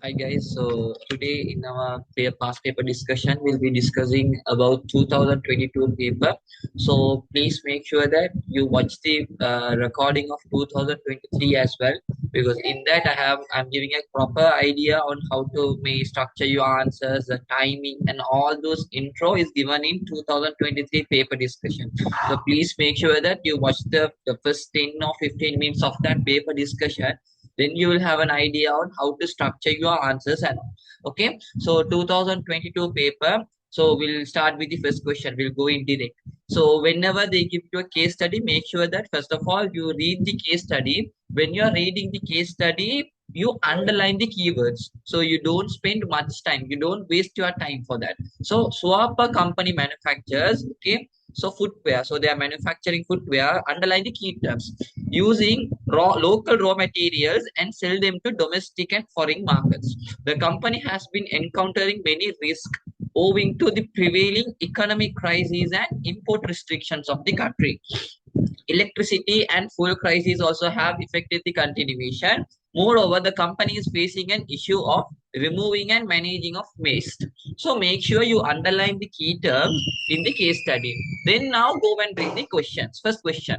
Hi guys, so today in our past paper discussion, we'll be discussing about 2022 paper. So please make sure that you watch the recording of 2023 as well, because in that I'm giving a proper idea on how to may structure your answers, the timing, and all those intro is given in 2023 paper discussion. So please make sure that you watch the first 10 or 15 minutes of that paper discussion, then you will have an idea on how to structure your answers and all. Okay, so 2022 paper, so we'll start with the first question. We'll go in direct. So whenever they give you a case study, make sure that first of all you read the case study. When you are reading the case study, you underline the keywords, so you don't spend much time, you don't waste your time for that. So Suwapa company manufactures, okay, so footwear, so they are manufacturing footwear. Underline the key terms: using local raw materials and sell them to domestic and foreign markets. The company has been encountering many risks owing to the prevailing economic crises and import restrictions of the country. Electricity and fuel crises also have affected the continuation. Moreover, the company is facing an issue of removing and managing of waste. So make sure you underline the key terms in the case study. Then now go and read the questions. First question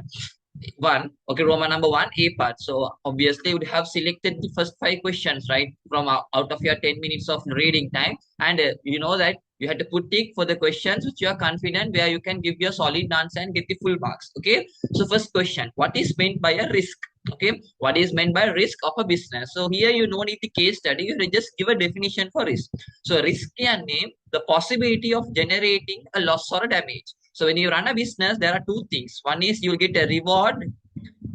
one. Okay, Roman number one, A part. So obviously you would have selected the first five questions, right, from out of your 10 minutes of reading time. And you know that you had to put tick for the questions which you are confident where you can give your solid answer and get the full marks. Okay, so first question: what is meant by a risk? Okay, what is meant by risk of a business? So here you don't need the case study, you just give a definition for risk. So risk can name the possibility of generating a loss or a damage. So when you run a business, there are two things. One is you'll get a reward,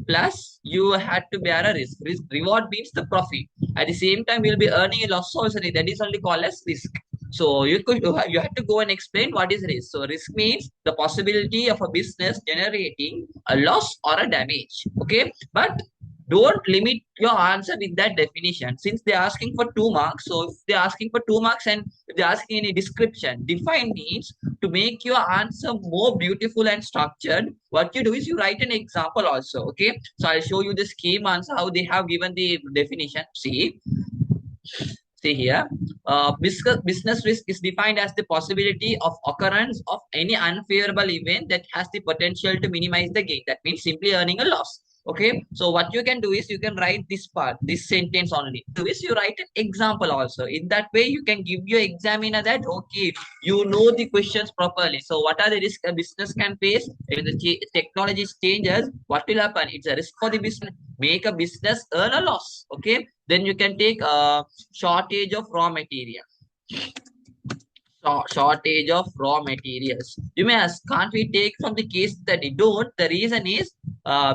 plus you had to bear a risk. Reward means the profit. At the same time, you'll be earning a loss also. That is only called as risk. So you have to go and explain what is risk. So risk means the possibility of a business generating a loss or a damage. Okay, but don't limit your answer with that definition, since they're asking for 2 marks. So if they're asking for 2 marks and if they're asking any description, define means to make your answer more beautiful and structured. What you do is you write an example also. Okay, so I'll show you the scheme answer how they have given the definition. See here, business risk is defined as the possibility of occurrence of any unfavorable event that has the potential to minimize the gain. That means simply earning a loss. Okay, so what you can do is you can write this part, this sentence only. Do is you write an example also. In that way, you can give your examiner that okay, you know the questions properly. So what are the risks a business can face if the technology changes? What will happen? It's a risk for the business. Make a business earn a loss. Okay, then you can take a shortage of raw material. Shortage of raw materials. You may ask, can't we take from the case study? Don't. The reason is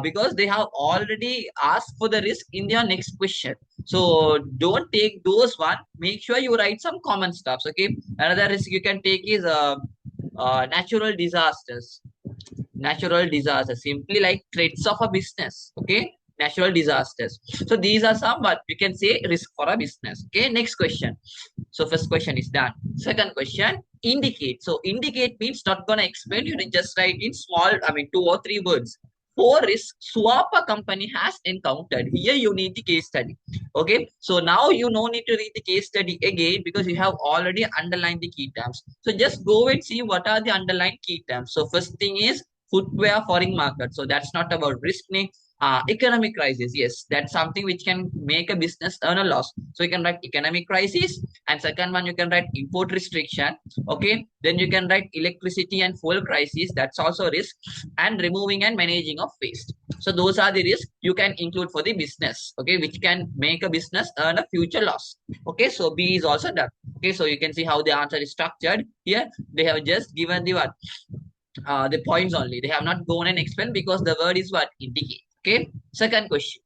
because they have already asked for the risk in their next question. So don't take those one. Make sure you write some common stuffs. Okay. Another risk you can take is natural disasters. Natural disasters, simply like threats of a business. Okay, natural disasters. So these are some what we can say risk for a business. Okay, next question. So first question is done. Second question, indicate. So indicate means not gonna explain, you just write in small, I mean 2 or 3 words. Four risks Suwapa company has encountered. Here you need the case study. Okay, so now you no need to read the case study again because you have already underlined the key terms. So just go and see what are the underlined key terms. So first thing is footwear foreign market. So that's not about risk. Economic crisis, yes, that's something which can make a business earn a loss. So you can write economic crisis, and second one you can write import restriction. Okay, then you can write electricity and fuel crisis, that's also risk, and removing and managing of waste. So those are the risks you can include for the business. Okay, which can make a business earn a future loss. Okay, so B is also done. Okay, so you can see how the answer is structured here. They have just given the points only. They have not gone and explained because the word is what? Indicate. Okay. Second question.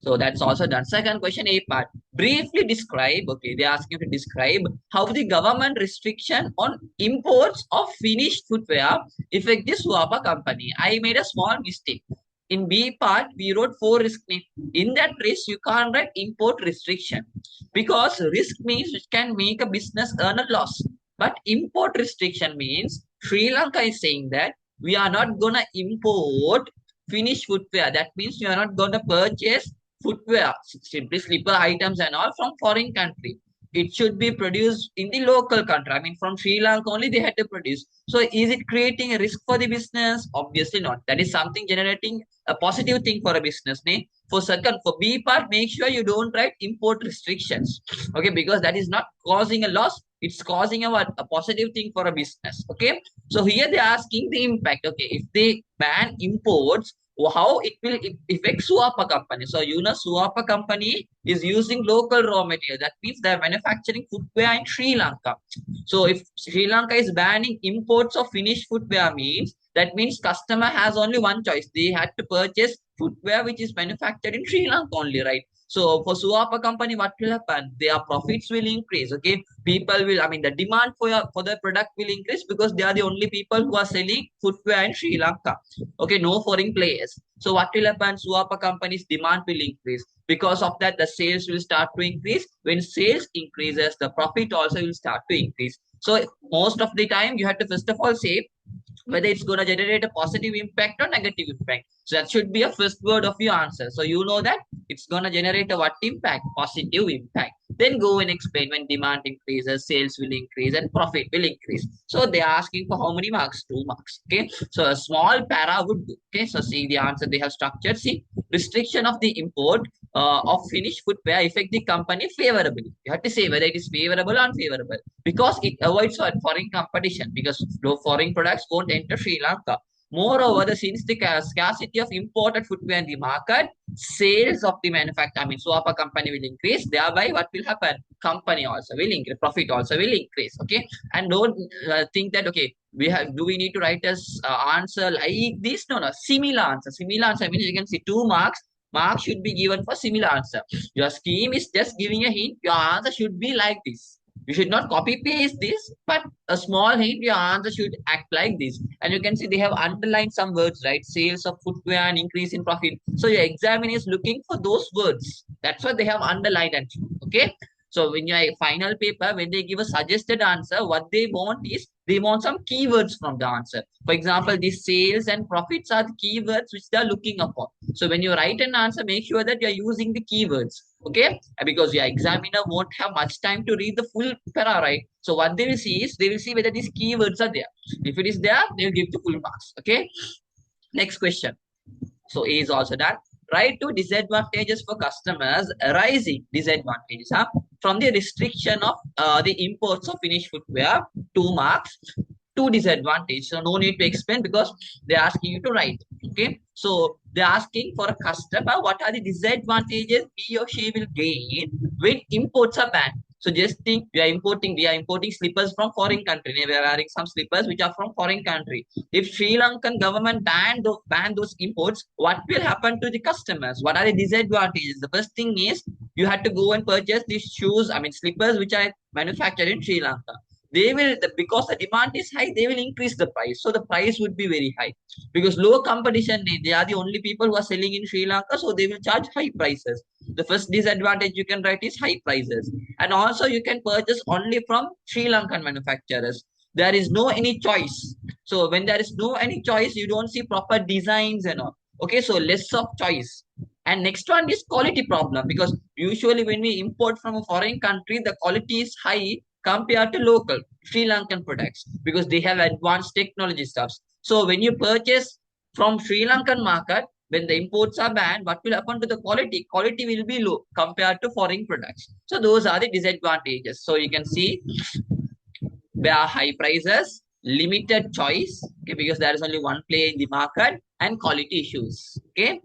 So that's also done. Second question, A part. Briefly describe. Okay, they ask you to describe how the government restriction on imports of finished footwear affect the Suwapa company. I made a small mistake. In B part, we wrote 4 risk name. In that risk, you can't write import restriction because risk means it can make a business earn a loss. But import restriction means Sri Lanka is saying that we are not gonna import finished footwear. That means you are not going to purchase footwear, simply slipper items and all from foreign country. It should be produced in the local country. I mean, from Sri Lanka only they had to produce. So is it creating a risk for the business? Obviously not. That is something generating a positive thing for a business. Ne? For second, for B part, make sure you don't write import restrictions. Okay, because that is not causing a loss. It's causing a positive thing for a business. Okay, so here they're asking the impact. Okay, if they ban imports, how it will affect Suwapa company. So Suwapa company is using local raw material. That means they're manufacturing footwear in Sri Lanka. So if Sri Lanka is banning imports of finished footwear means customer has only one choice. They had to purchase footwear which is manufactured in Sri Lanka only, right? So for Suwapa company, what will happen? Their profits will increase. Okay, people will. I mean, the demand for the product will increase because they are the only people who are selling footwear in Sri Lanka. Okay, no foreign players. So what will happen? Suwapa company's demand will increase. Because of that, the sales will start to increase. When sales increases, the profit also will start to increase. So most of the time, you have to first of all say whether it's going to generate a positive impact or negative impact. So that should be a first word of your answer. So you know that it's going to generate a what impact? Positive impact. Then go and explain when demand increases, sales will increase and profit will increase. So they are asking for how many marks? 2 marks. Okay. So a small para would do. Okay. So see the answer they have structured. See, restriction of the import of finished footwear affect the company favorably. You have to say whether it is favorable or unfavorable because it avoids foreign competition because no foreign products won't enter Sri Lanka. Moreover, since the scarcity of imported footwear in the market, sales of the manufacturer, I mean, Suwapa company will increase. Thereby, what will happen? Company also will increase. Profit also will increase. Okay, and don't think that okay, we need to write as answer like this? No, no, similar answer. Similar answer means you can see 2 marks. Marks should be given for similar answer. Your scheme is just giving a hint. Your answer should be like this. You should not copy paste this, but a small hint, your answer should act like this. And you can see they have underlined some words, right? Sales of footwear and increase in profit. So your examiner is looking for those words. That's what they have underlined actually. Okay. So when your final paper, when they give a suggested answer, what they want is they want some keywords from the answer. For example, the sales and profits are the keywords which they are looking upon. So when you write an answer, make sure that you are using the keywords. Okay, because your examiner won't have much time to read the full para, right? So what they will see is they will see whether these keywords are there. If it is there, they will give the full marks. Okay, next question. So A is also done. Write two disadvantages for customers arising disadvantages from the restriction of the imports of finished footwear. 2 marks. Two disadvantages. So no need to explain because they're asking you to write. Okay. So they're asking for a customer what are the disadvantages he or she will gain when imports are banned. So just think we are importing slippers from foreign country. We are wearing some slippers which are from foreign country. If Sri Lankan government ban those imports, what will happen to the customers? What are the disadvantages? The first thing is you had to go and purchase these shoes, I mean slippers which are manufactured in Sri Lanka. They will because the demand is high, they will increase the price. So the price would be very high because low competition. They are the only people who are selling in Sri Lanka, so they will charge high prices. The first disadvantage you can write is high prices, and also you can purchase only from Sri Lankan manufacturers. There is no any choice. So when there is no any choice, you don't see proper designs and all. Okay, so less of choice. And next one is quality problem because usually when we import from a foreign country, the quality is high compared to local Sri Lankan products because they have advanced technology stuffs. So when you purchase from Sri Lankan market, when the imports are banned, what will happen to the quality? Quality will be low compared to foreign products. So those are the disadvantages. So you can see there are high prices, limited choice, okay, because there is only one player in the market, and quality issues. Okay.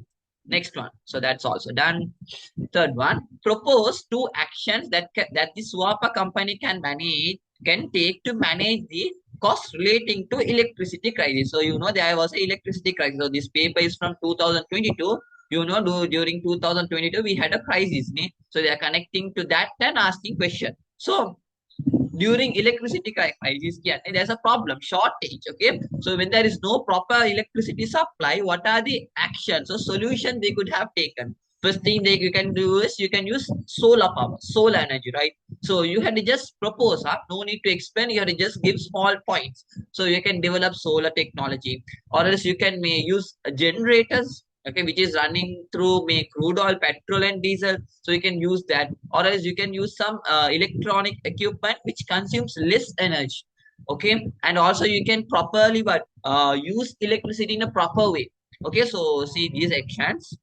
Next one. So that's also done. Third one, propose two actions that the Suwapa company can take to manage the cost relating to electricity crisis. So there was a electricity crisis. So this paper is from 2022. During 2022 we had a crisis. So they are connecting to that and asking question. So during electricity crisis, there's a problem, shortage. Okay, so when there is no proper electricity supply, what are the actions or solution they could have taken? First thing you can do is you can use solar power, solar energy, right? So you had to just propose, no need to explain, you have to just give small points. So you can develop solar technology, or else you can use generators okay, which is running through crude oil, petrol, and diesel. So you can use that, or else you can use some electronic equipment which consumes less energy. Okay, and also you can properly but use electricity in a proper way. Okay, so see these actions: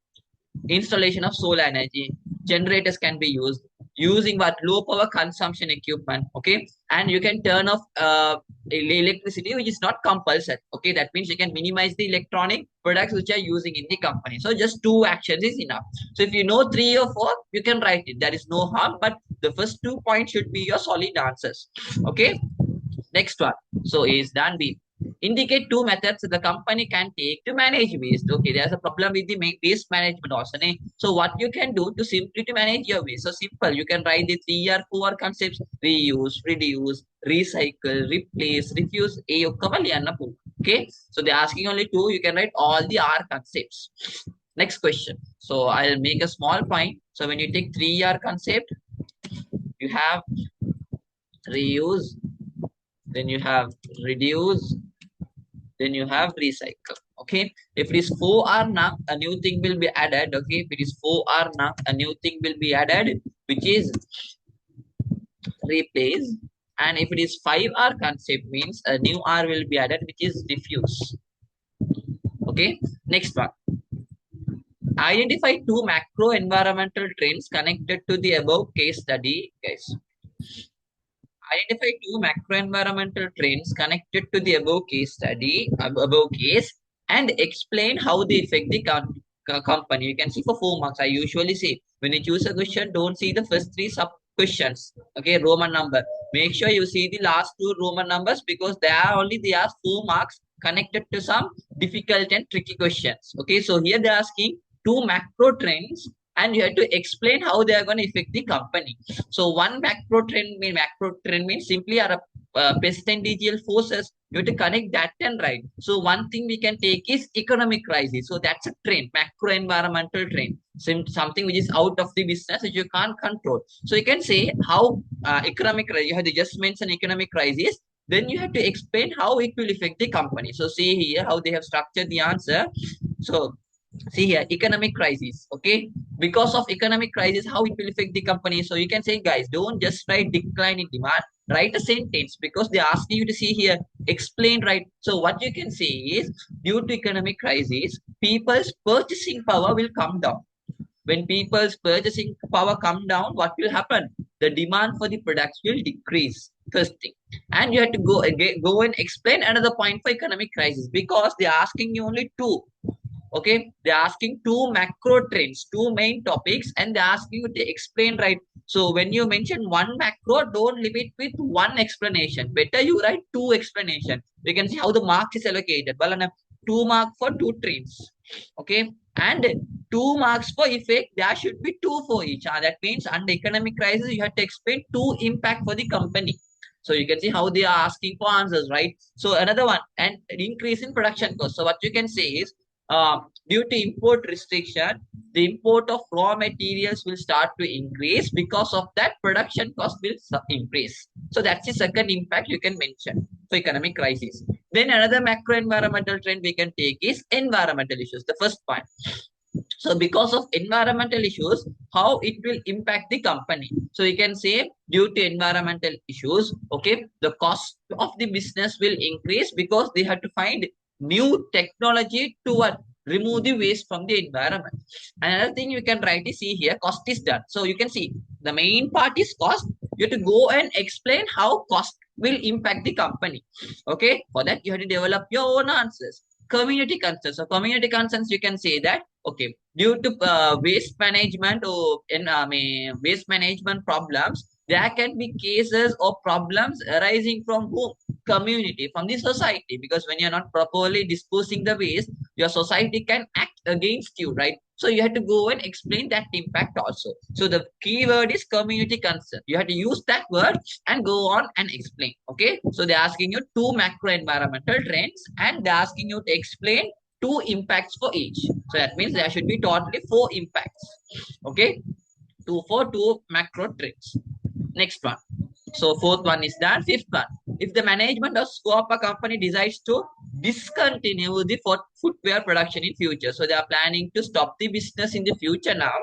installation of solar energy, generators can be used, using what low power consumption equipment. Okay, and you can turn off electricity which is not compulsory. Okay, that means you can minimize the electronic products which are using in the company. So just two actions is enough. So if you know three or four, you can write it, there is no harm, but the first 2 points should be your solid answers. Okay, next one. So is done B. Indicate two methods the company can take to manage waste. Okay, there's a problem with the waste management also. Ne? So what you can do to simply to manage your waste? So simple, you can write the 3 or 4 concepts: reuse, reduce, recycle, replace, refuse. Okay, so they're asking only two. You can write all the R concepts. Next question. So I'll make a small point. So when you take 3R concept, you have reuse, then you have reduce, then you have recycle. Okay, if it is 4R now, a new thing will be added. Okay, if it is 4R now, a new thing will be added, which is replace. And if it is 5R concept, means a new R will be added, which is diffuse. Okay, next one. Identify two macro environmental trends connected to the above case study, guys. Identify two macro-environmental trends connected to the above case study, above case, and explain how they affect the company. You can see for 4 marks. I usually say when you choose a question, don't see the first three sub questions. Okay, Roman number. Make sure you see the last two Roman numbers because they are 4 marks connected to some difficult and tricky questions. Okay, so here they're asking two macro trends and you have to explain how they are going to affect the company. So one macro trend means simply are percentageal forces. You have to connect that and right. So one thing we can take is economic crisis. So that's a trend, macro environmental trend. Something which is out of the business which you can't control. So you can say how economic crisis. You have to just mention economic crisis. Then you have to explain how it will affect the company. So see here how they have structured the answer. So see here, economic crisis. Okay, because of economic crisis, how it will affect the company. So you can say, guys, don't just write decline in demand. Write a sentence because they're asking you to see here, explain, right? So what you can say is, due to economic crisis, people's purchasing power will come down. When people's purchasing power come down, what will happen? The demand for the products will decrease. First thing, and you have to go again, go and explain another point for economic crisis because they're asking you only two. Okay, they're asking two macro trends, two main topics, and they're asking you to explain, right? So when you mention one macro, don't limit with one explanation. Better you write two explanation. You can see how the mark is allocated. Well, 2 marks for two trends. Okay, and 2 marks for effect. There should be two for each. That means under economic crisis, you have to explain two impact for the company. So you can see how they are asking for answers, right? So another one, and increase in production cost. So what you can say is, due to import restriction, the import of raw materials will start to increase. Because of that, production cost will increase. So that's the second impact you can mention for economic crisis. Then another macro environmental trend we can take is environmental issues. The first point. So because of environmental issues, how it will impact the company. So you can say due to environmental issues, okay, the cost of the business will increase because they have to find new technology to remove the waste from the environment. Another thing you can write is, see here, cost is done. So you can see the main part is cost. You have to go and explain how cost will impact the company. Okay, for that you have to develop your own answers. Community concerns. So community concerns, you can say that, okay, due to waste management or waste management problems, there can be cases or problems arising from whom? Community, from the society. Because when you're not properly disposing the waste, your society can act against you, right? So you have to go and explain that impact also. So the key word is community concern. You have to use that word and go on and explain. Okay, so they're asking you two macro environmental trends and they're asking you to explain two impacts for each. So that means there should be totally 4 impacts. Okay, two for two macro trends. Next one. So fourth one is done. Fifth one. If the management of Suwapa company decides to discontinue the footwear production in future. So they are planning to stop the business in the future now.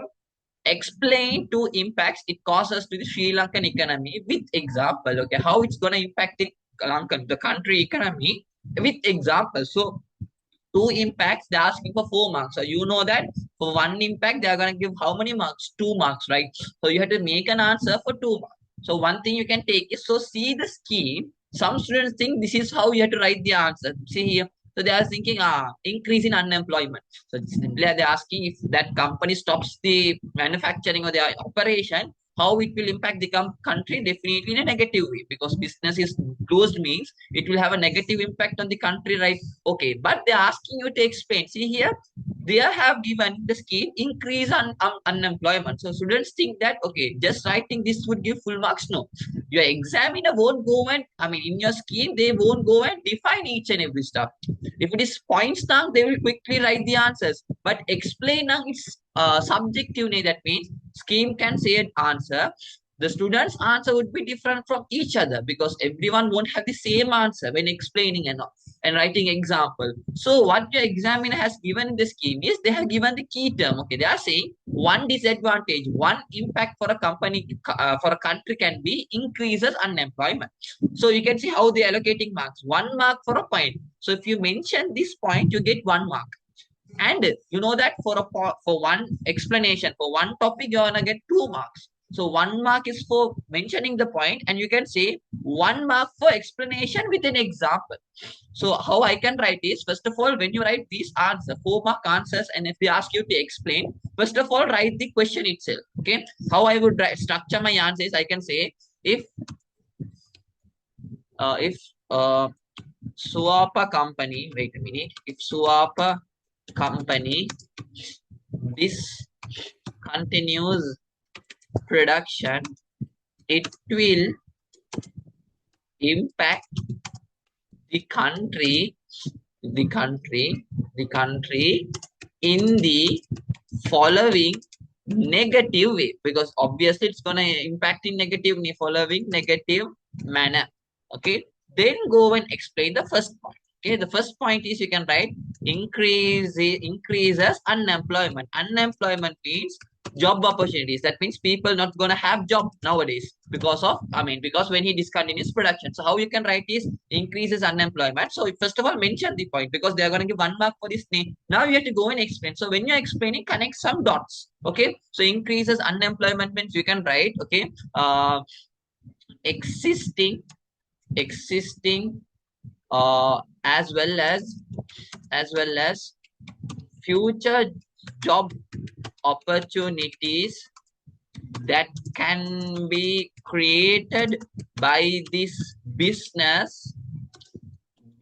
Explain two impacts it causes to the Sri Lankan economy with example. Okay, how it's gonna impact the country economy with example. So two impacts, they're asking for 4 marks. So you know that for one impact, they're going to give how many marks? 2 marks, right? So you have to make an answer for 2 marks. So one thing you can take is, so see the scheme. Some students think this is how you have to write the answer. See here. So they are thinking, increase in unemployment. So simply they're asking if that company stops the manufacturing or their operation, how it will impact the country? Definitely in a negative way, because business is closed means it will have a negative impact on the country, right? Okay, but they're asking you to explain. See here, they have given the scheme increase on unemployment. So students think that, okay, just writing this would give full marks. No, your examiner won't go and, I mean, in your scheme, they won't go and define each and every stuff. If it is points now, they will quickly write the answers. But explain now, it's subjective. That means scheme can say an answer. The student's answer would be different from each other because everyone won't have the same answer when explaining and writing example. So what your examiner has given in the scheme is they have given the key term. Okay, they are saying one disadvantage, one impact for a company, for a country can be increases unemployment. So you can see how they are allocating marks. 1 mark for a point. So if you mention this point, you get 1 mark. And you know that for one explanation, for one topic, you're gonna get 2 marks. So 1 mark is for mentioning the point, and you can say 1 mark for explanation with an example. So how I can write is, first of all, when you write these answers, 4 mark answers, and if they ask you to explain, first of all, write the question itself. Okay, how I would structure my answers, I can say if Suwapa company, wait a minute, if Suwapa company this continues production, it will impact the country, the country, the country in the following negative way, because obviously it's gonna impact in negative, following negative manner. Okay, then go and explain the first point. Okay, the first point is you can write increases unemployment. Unemployment means job opportunities. That means people not gonna have job nowadays because of, I mean, because when he discontinues production. So how you can write is increases unemployment. So first of all, mention the point because they are gonna give 1 mark for this name. Now you have to go and explain. So when you're explaining, connect some dots. Okay, so increases unemployment means you can write, okay, existing as well as future job opportunities that can be created by this business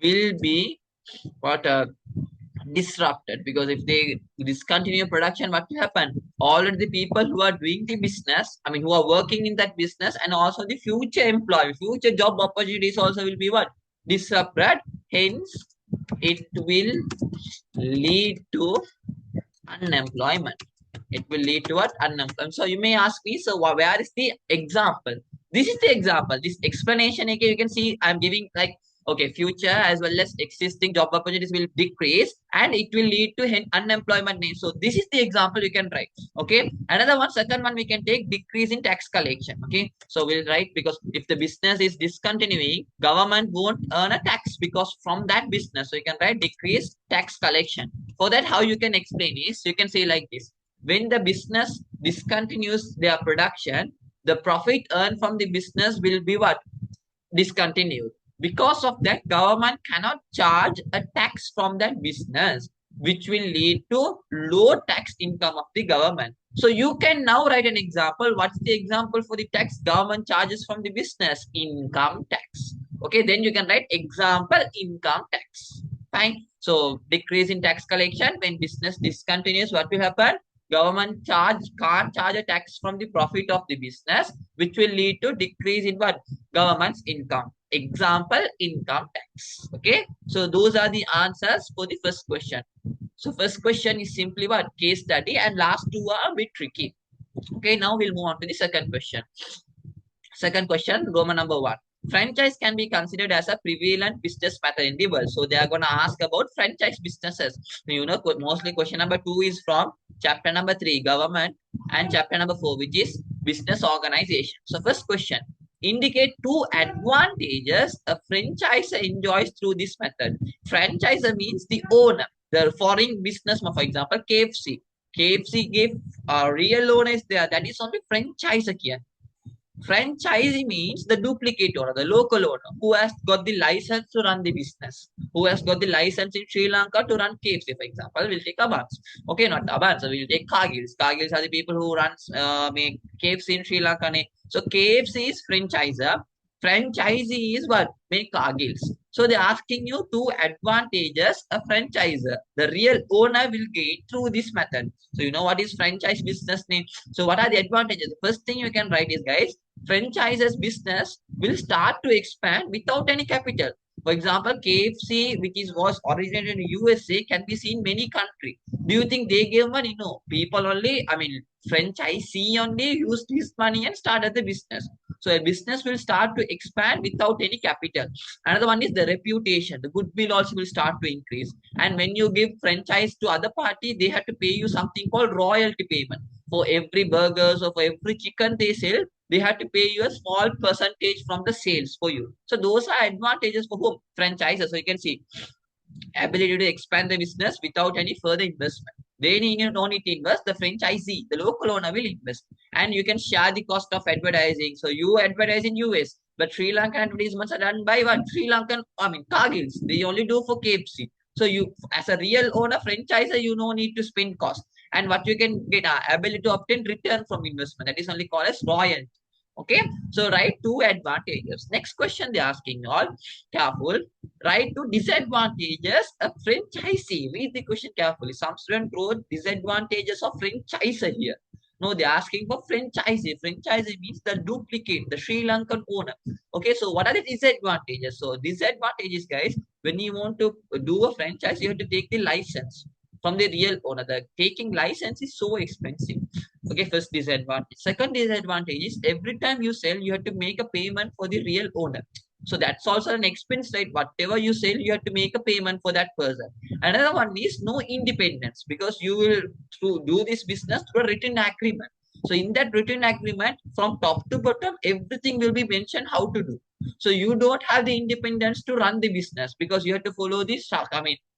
will be what disrupted, because if they discontinue production, what will happen? Already the people who are doing the business, I mean, who are working in that business, and also the future employee, future job opportunities also will be what? Disrupted. Hence, it will lead to unemployment. It will lead to what? Unemployment. So you may ask me, so where is the example? This is the example. This explanation, okay, you can see I'm giving like, okay, future as well as existing job opportunities will decrease and it will lead to unemployment. So this is the example you can write. Okay, another one, second one, we can take decrease in tax collection. Okay, so we'll write, because if the business is discontinuing, government won't earn a tax because from that business. So you can write decrease tax collection. For that, how you can explain is, you can say like this: when the business discontinues their production, the profit earned from the business will be what? Discontinued. Because of that, government cannot charge a tax from that business, which will lead to low tax income of the government. So you can now write an example. What's the example for the tax government charges from the business? Income tax. Okay, then you can write example income tax. Fine. So decrease in tax collection when business discontinues, what will happen? Government can't charge a tax from the profit of the business, which will lead to decrease in what? Government's income. Example income tax. Okay, so those are the answers for the first question. So first question is simply what? Case study, and last two are a bit tricky. Okay, now we'll move on to the second question. Second question, Roman number 1. Franchise can be considered as a prevalent business method in the world. So they are going to ask about franchise businesses. You know, mostly question number 2 is from chapter number 3, government, and chapter number 4, which is business organization. So first question, indicate 2 advantages a franchisor enjoys through this method. Franchisor means the owner, the foreign business, for example, KFC. KFC gave a real owner is there. That is only franchisor here. Franchisee means the duplicate owner, the local owner, who has got the license to run the business, who has got the license in Sri Lanka to run KFC, for example. We'll take Abans. Okay, not Abans, so we'll take Cargills. Cargills are the people who runs make KFC in Sri Lanka. So KFC is franchisor. Franchisee is what? Make Cargills. So they're asking you 2 advantages a franchisor, the real owner, will gain through this method. So you know what is franchise business name? So what are the advantages? The first thing you can write is, guys, franchises business will start to expand without any capital. For example, KFC, which was originated in USA, can be seen in many countries. Do you think they gave money? No. People only, franchisee only used his money and started the business. So a business will start to expand without any capital. Another one is the reputation. The goodwill also will start to increase. And when you give franchise to other party, they have to pay you something called royalty payment. For every burgers or for every chicken they sell, they have to pay you a small percentage from the sales for you. So those are advantages for whom? Franchises. So you can see ability to expand the business without any further investment. They don't need to invest. The franchisee, the local owner will invest. And you can share the cost of advertising. So you advertise in US, but Sri Lankan advertisements are done by what? Sri Lankan, Cargills. They only do for KFC. So you, as a real owner, franchisor, you no need to spend cost. And what you can get, ability to obtain return from investment. That is only called as royalty. Okay, so write 2 advantages. Next question they're asking you all, careful. Write 2 disadvantages of franchisee. Read the question carefully. Some students wrote disadvantages of franchisor here. No, they're asking for franchisee. Franchisee means the duplicate, the Sri Lankan owner. Okay, so what are the disadvantages? So disadvantages, guys, when you want to do a franchise, you have to take the license from the real owner. The taking license is so expensive. Okay, first disadvantage. Second disadvantage is every time you sell, you have to make a payment for the real owner. So that's also an expense, right? Whatever you sell, you have to make a payment for that person. Another one is no independence, because you will do this business through a written agreement. So in that written agreement, from top to bottom, everything will be mentioned how to do. So you don't have the independence to run the business because you have to follow this,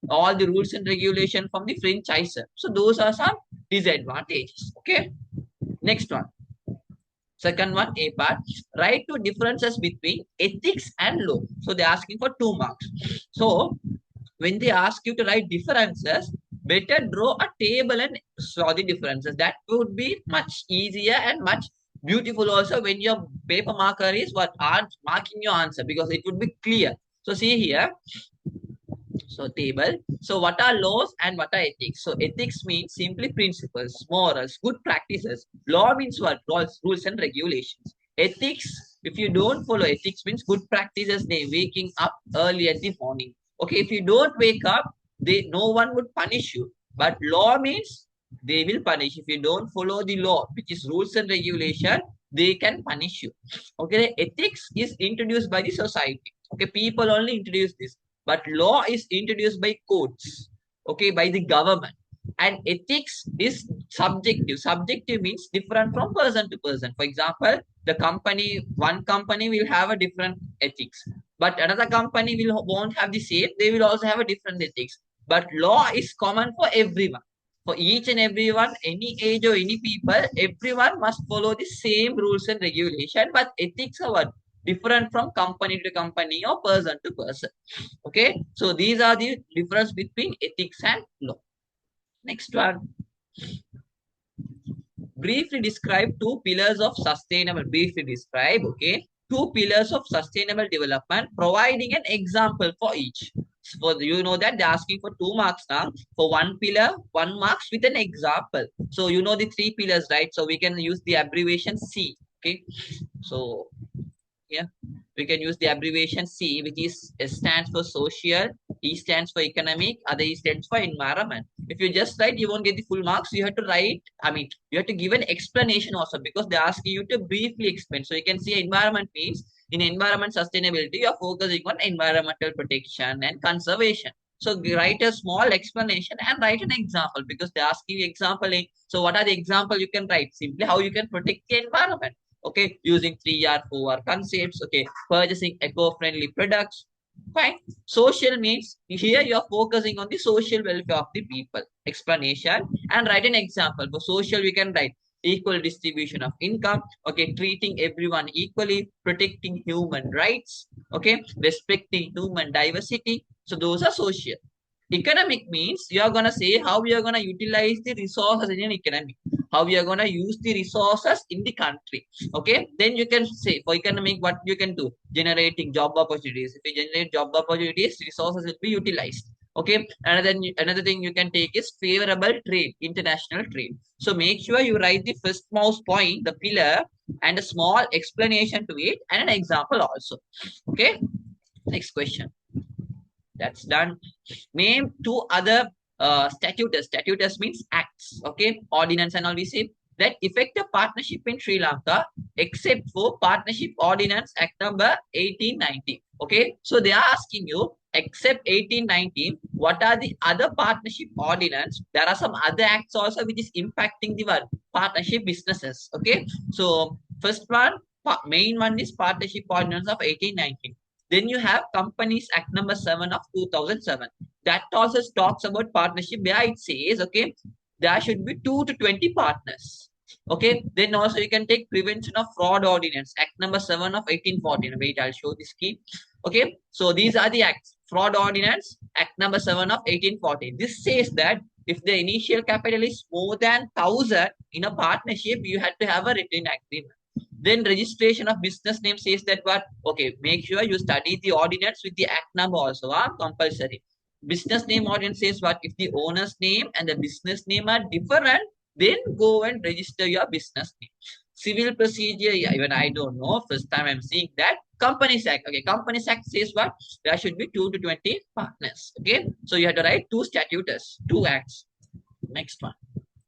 all the rules and regulation from the franchisor. So those are some disadvantages. Okay. Next one. Second one, A part. Write 2 differences between ethics and law. So they're asking for 2 marks. So when they ask you to write differences, better draw a table and show the differences. That would be much easier and much beautiful also when your paper marker is marking your answer, because it would be clear. So see here. So table. So what are laws and what are ethics? So ethics means simply principles, morals, good practices. Law means what? Rules and regulations. Ethics, if you don't follow ethics, means good practices. They waking up early at the morning. Okay, if you don't wake up, no one would punish you. But law means they will punish. If you don't follow the law, which is rules and regulation, they can punish you. Okay, ethics is introduced by the society. Okay, people only introduce this, but law is introduced by courts, okay, by the government. And ethics is subjective. Subjective means different from person to person. For example, one company will have a different ethics, but another company won't have the same. They will also have a different ethics. But law is common for everyone. For each and everyone, any age or any people, everyone must follow the same rules and regulation. But ethics are what? Different from company to company or person to person. Okay, so these are the difference between ethics and law. Next one. Briefly describe 2 pillars of sustainable. Briefly describe, okay, 2 pillars of sustainable development, providing an example for each. So you know that they're asking for 2 marks now. For 1 pillar, 1 marks with an example. So you know the 3 pillars, right? So we can use the abbreviation C. Okay, so yeah, we can use the abbreviation C, which is stands for social, E stands for economic, other E stands for environment. If you just write, you won't get the full marks. You have to write, I mean, you have to give an explanation also, because they're asking you to briefly explain. So you can see environment means, in environment sustainability, you are focusing on environmental protection and conservation. So write a small explanation and write an example, because they're asking you example. So what are the example you can write? Simply how you can protect the environment. Okay, using 3R, 4R concepts. Okay, purchasing eco-friendly products. Fine. Social means here you are focusing on the social welfare of the people. Explanation and write an example. For social, we can write equal distribution of income. Okay, treating everyone equally, protecting human rights. Okay, respecting human diversity. So those are social. Economic means you are gonna say how you are gonna utilize the resources in an economy, how you are gonna use the resources in the country. Okay, then you can say for economic what you can do: generating job opportunities. If you generate job opportunities, resources will be utilized. Okay, another thing you can take is favorable trade, international trade. So make sure you write the first mouse point, the pillar, and a small explanation to it, and an example also. Okay, next question. That's done. Name two other statutes. Statutes means acts. Okay, ordinance and all we say that affect the partnership in Sri Lanka, except for Partnership Ordinance Act number 1890. Okay, so they are asking you, except 1819, what are the other partnership ordinance? There are some other acts also which is impacting the one partnership businesses. Okay, so first one, main one is Partnership Ordinance of 1819. Then you have Companies Act number 7 of 2007. That also talks about partnership, where it says, okay, there should be 2 to 20 partners. Okay, then also you can take Prevention of Fraud Ordinance, Act number 7 of 1814. Wait, I'll show this key. Okay, so these are the acts. Fraud Ordinance, Act number 7 of 1814. This says that if the initial capital is more than 1,000 in a partnership, you have to have a written agreement. Then registration of business name says that what? Okay, make sure you study the ordinance with the act number also, compulsory. Business name ordinance says what? If the owner's name and the business name are different, then go and register your business name. Civil procedure, yeah, even I don't know. First time I'm seeing that. Companies Act. Okay, Companies Act says what? There should be 2 to 20 partners. Okay, so you have to write 2 statutes, 2 acts. Next one.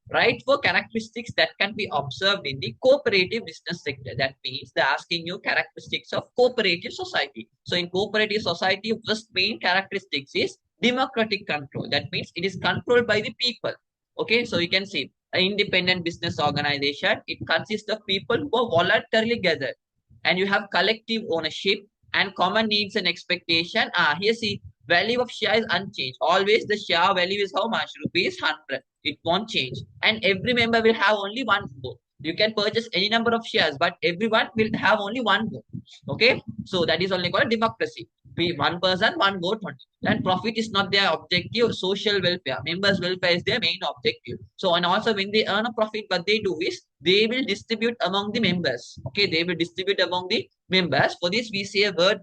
Right, for characteristics that can be observed in the cooperative business sector. That means they're asking you characteristics of cooperative society. So in cooperative society, first main characteristics is democratic control. That means it is controlled by the people. Okay, so you can see an independent business organization. It consists of people who are voluntarily gathered, and you have collective ownership and common needs and expectation. Here see, value of share is unchanged. Always the share value is how much? Rupees 100. It won't change. And every member will have only one vote. You can purchase any number of shares, but everyone will have only one vote. Okay, so that is only called democracy. Be one person, one vote only. And profit is not their objective. Social welfare, members' welfare is their main objective. So, and also when they earn a profit, what they do is they will distribute among the members. Okay, they will distribute among the members. For this, we say a word.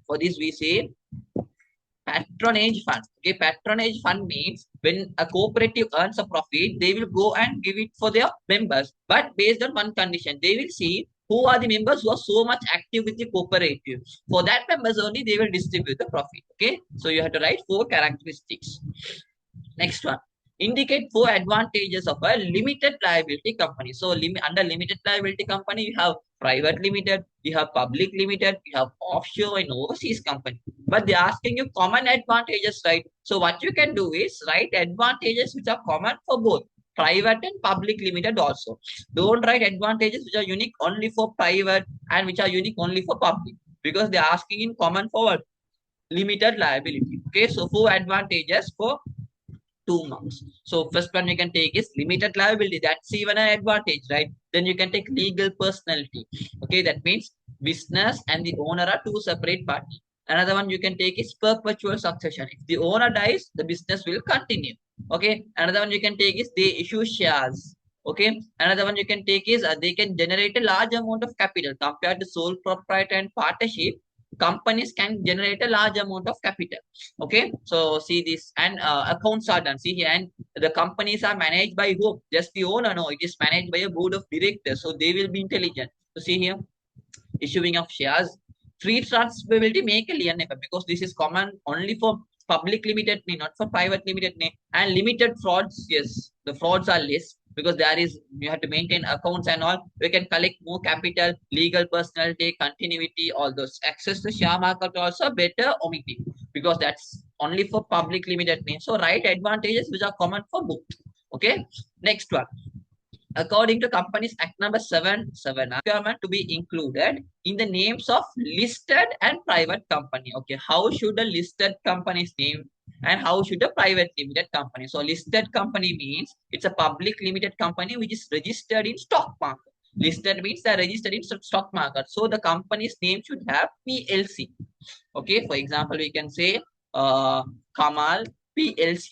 For this, we say patronage fund. Okay, patronage fund means when a cooperative earns a profit, they will go and give it for their members, but based on one condition. They will see who are the members who are so much active with the cooperative. For that members only, they will distribute the profit. Okay, so you have to write 4 characteristics. Next one. Indicate 4 advantages of a limited liability company. So under limited liability company, you have private limited, you have public limited, you have offshore and overseas company. But they're asking you common advantages, right? So what you can do is write advantages which are common for both private and public limited also. Don't write advantages which are unique only for private and which are unique only for public, because they're asking in common for limited liability. Okay, so 4 advantages for 2 marks. So first one you can take is limited liability. That's even an advantage, right? Then you can take legal personality. Okay, that means business and the owner are 2 separate parties. Another one you can take is perpetual succession. If the owner dies, the business will continue. Okay, another one you can take is they issue shares. Okay, another one you can take is they can generate a large amount of capital compared to sole proprietor and partnership. Companies can generate a large amount of capital. Okay, so see this, and accounts are done. See here, and the companies are managed by who? Just the owner? No, it is managed by a board of directors. So they will be intelligent. So see here, issuing of shares, free transferability, make a lien, because this is common only for public limited name, not for private limited name. And limited frauds, yes, the frauds are less because there is you have to maintain accounts and all. We can collect more capital, legal personality, continuity, all those. Access to share market also better omitting because that's only for public limited name. So write advantages which are common for both. Okay, next one. According to Companies Act number 77, requirement to be included in the names of listed and private company. Okay, how should a listed company's name and how should a private limited company? So listed company means it's a public limited company which is registered in stock market. Listed means they're registered in stock market. So the company's name should have PLC. Okay, for example, we can say Kamal PLC.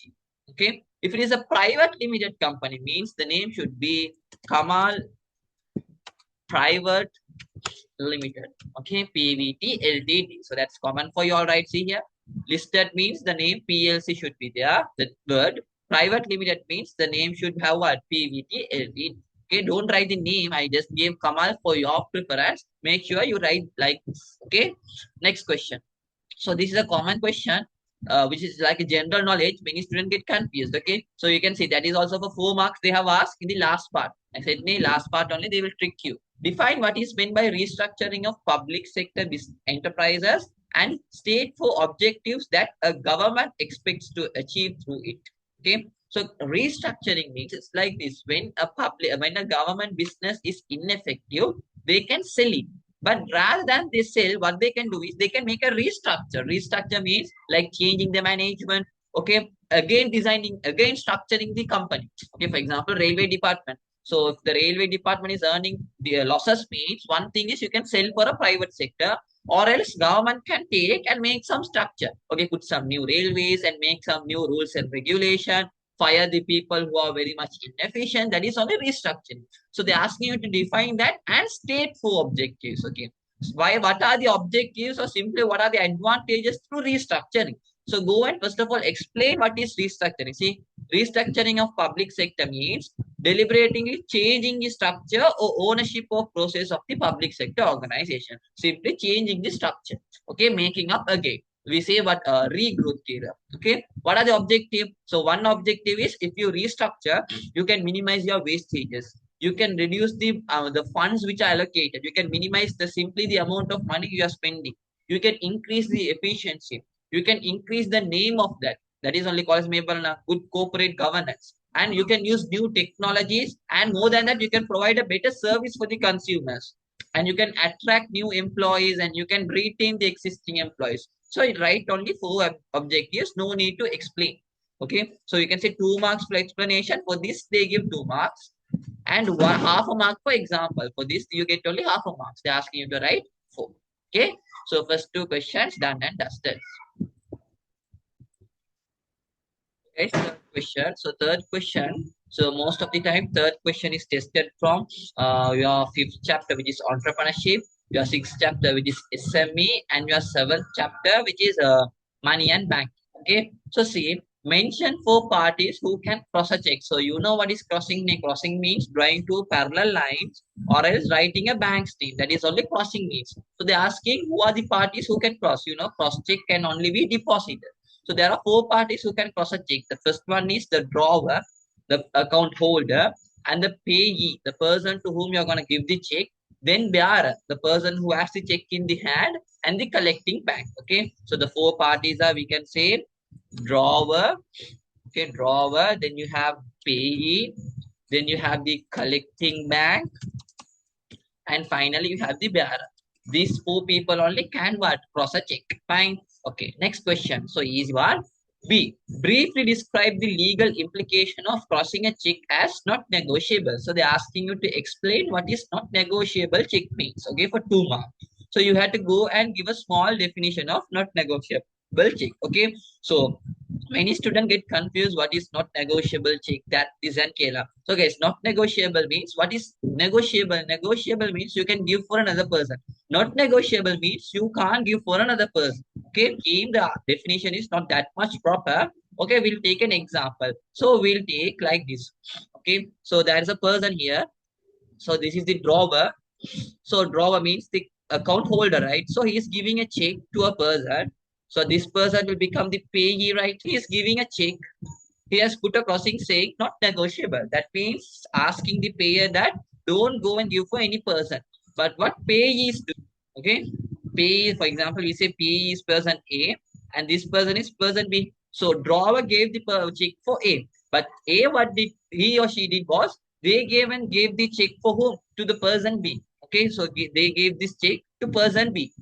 Okay, if it is a private limited company, means the name should be Kamal Private Limited. Okay, PVT Ltd. So that's common for you all, right? See here, listed means the name PLC should be there. The word private limited means the name should have what? PVT Ltd. Okay, don't write the name. I just gave Kamal for your preference. Make sure you write like this. Okay, next question. So this is a common question, which is like a general knowledge. Many students get confused. Okay, so you can see that is also for 4 marks. They have asked in the last part. I said, "Nee, last part only they will trick you." Define what is meant by restructuring of public sector enterprises and state for objectives that a government expects to achieve through it. Okay, so restructuring means it's like this: when a government business is ineffective, they can sell it. But rather than they sell, what they can do is they can make a restructure. Restructure means like changing the management. Okay, again designing, again structuring the company. Okay, for example, railway department. So if the railway department is earning the losses, means one thing is you can sell for a private sector, or else government can take and make some structure. Okay, put some new railways and make some new rules and regulation. Fire the people who are very much inefficient. That is only restructuring. So they're asking you to define that and state four objectives. Okay. Why? What are the objectives, or simply what are the advantages through restructuring? So go and first of all explain what is restructuring. See, restructuring of public sector means deliberatingly changing the structure or ownership of process of the public sector organization. Simply changing the structure. Okay, making up again. We say what regrowth here. Okay, what are the objective? So one objective is if you restructure, you can minimize your wastages. You can reduce the funds which are allocated. You can minimize simply the amount of money you are spending. You can increase the efficiency. You can increase the name of that. That is only called good corporate governance. And you can use new technologies, and more than that, you can provide a better service for the consumers. And you can attract new employees, and you can retain the existing employees. So it write only 4 objectives. No need to explain. Okay. So you can say 2 marks for explanation. For this, they give 2 marks and half a mark for example. For this, you get only half a mark. They're asking you to write 4. Okay. So first 2 questions done and dusted. Okay, third question. So third question. So most of the time, third question is tested from your 5th chapter, which is entrepreneurship, your 6th chapter, which is SME, and your 7th chapter, which is money and bank. Okay. So see, mention 4 parties who can cross a check. So you know what is crossing? Crossing means drawing 2 parallel lines or else writing a bank statement. That is only crossing means. So they're asking who are the parties who can cross. You know, cross check can only be deposited. So there are 4 parties who can cross a check. The first one is the drawer, the account holder, and the payee, the person to whom you're going to give the check. Then bearer, the person who has the check in the hand, and the collecting bank. Okay. So the 4 parties are, we can say, drawer. Okay, drawer. Then you have payee. Then you have the collecting bank. And finally, you have the bearer. These 4 people only can what? Cross a check. Fine. Okay, next question. So easy one. B. Briefly describe the legal implication of crossing a check as not negotiable. So they're asking you to explain what is not negotiable check means. Okay, for 2 marks. So you have to go and give a small definition of not negotiable check. Okay, so many students get confused what is not negotiable check, that is an kela. So guys, not negotiable means what is negotiable? Negotiable means you can give for another person. Not negotiable means you can't give for another person. Okay, the definition is not that much proper. Okay, we'll take an example. So we'll take like this. Okay, so there is a person here. So this is the drawer. So drawer means the account holder, right? So he is giving a check to a person. So this person will become the payee, right? He is giving a check. He has put a crossing saying not negotiable. That means asking the payer that don't go and give for any person. But what payee is doing, okay? Payee, for example, we say payee is person A and this person is person B. So drawer gave the check for A. But A, what did he or she did was they gave the check for whom? To the person B. Okay, so they gave this check to person B.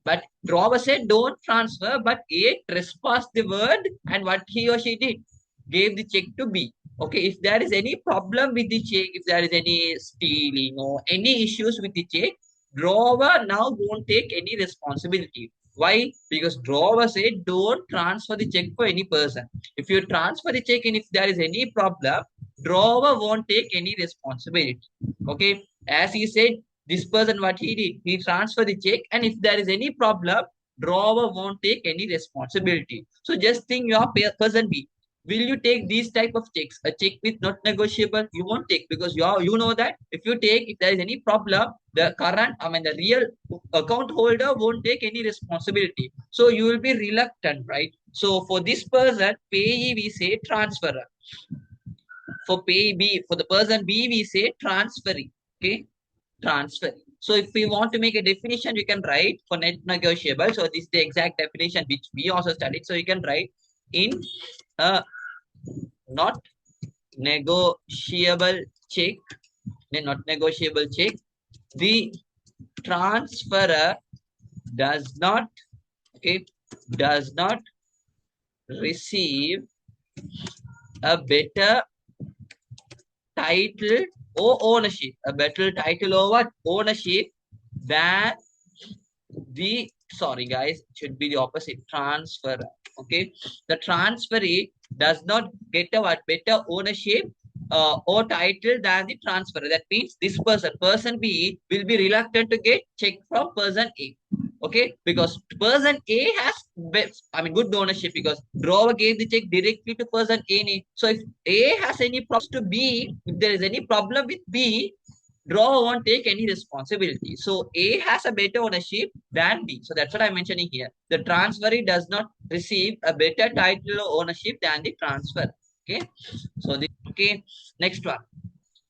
But drawer said don't transfer, but A trespassed the word and what he or she did? Gave the check to B. Okay, if there is any problem with the check, if there is any stealing or any issues with the check, drawer now won't take any responsibility. Why? Because drawer said don't transfer the check for any person. If you transfer the check and if there is any problem, drawer won't take any responsibility. Okay, as he said, this person what he did, he transferred the check and if there is any problem, drawer won't take any responsibility. So just think your person B. Will you take these type of checks? A check with not negotiable, you won't take because you know that if you take, if there is any problem, the current, the real account holder won't take any responsibility. So you will be reluctant, right? So for this person, payee, we say transferer. For pay B, for the person B, we say transferee. Okay, transfer. So if we want to make a definition, you can write for net negotiable. So this is the exact definition which we also studied. So you can write in a not negotiable check, not negotiable check, the transferor does not, okay, does not receive a better title or ownership, a better title or what? Ownership than the, sorry guys, it should be the opposite, transfer. Okay, the transferee does not get a what? Better ownership or title than the transferor. That means this person B will be reluctant to get check from person A. Okay, because person A has best, good ownership because drawer gave the check directly to person A. So if A has any problems to B, if there is any problem with B, drawer won't take any responsibility. So A has a better ownership than B. So that's what I'm mentioning here. The transferee does not receive a better title or ownership than the transfer. Okay. So this, okay. Next one.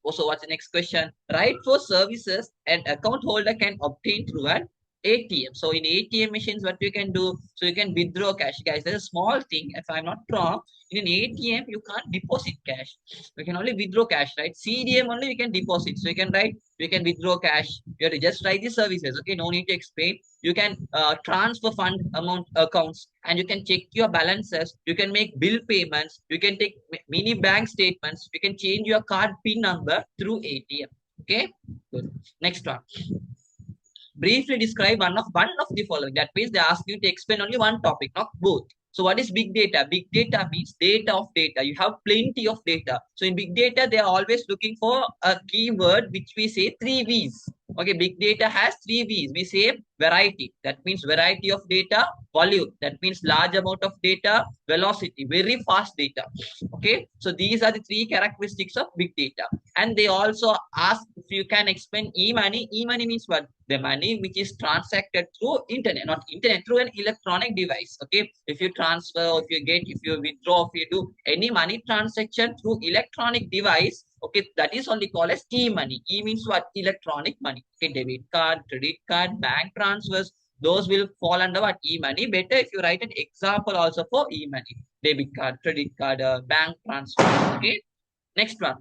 Also, what's the next question? Right for services an account holder can obtain through an ATM. So in ATM machines, what you can do? So you can withdraw cash. Guys, there's a small thing. If I'm not wrong, in an ATM, you can't deposit cash. You can only withdraw cash, right? CDM only you can deposit. So you can write, you can withdraw cash. You have to just write the services. Okay, no need to explain. You can transfer fund amount accounts and you can check your balances. You can make bill payments. You can take mini bank statements. You can change your card PIN number through ATM. Okay, good. Next one. Briefly describe one of the following. That means they ask you to explain only one topic, not both. So what is big data? Big data means data of data. You have plenty of data. So in big data, they are always looking for a keyword which we say 3Vs. Okay, big data has 3Vs. We say variety. That means variety of data. Volume. That means large amount of data. Velocity. Very fast data. Okay, so these are the three characteristics of big data. And they also ask if you can explain e-money. E-money means what? The money which is transacted through internet, not internet, through an electronic device. Okay, if you transfer, if you get, if you withdraw, if you do any money transaction through electronic device, okay, that is only called as e-money. E means what? Electronic money. Okay, debit card, credit card, bank transfers, those will fall under what? E-money. Better if you write an example also for e-money. Debit card, credit card, bank transfer. Okay, next one.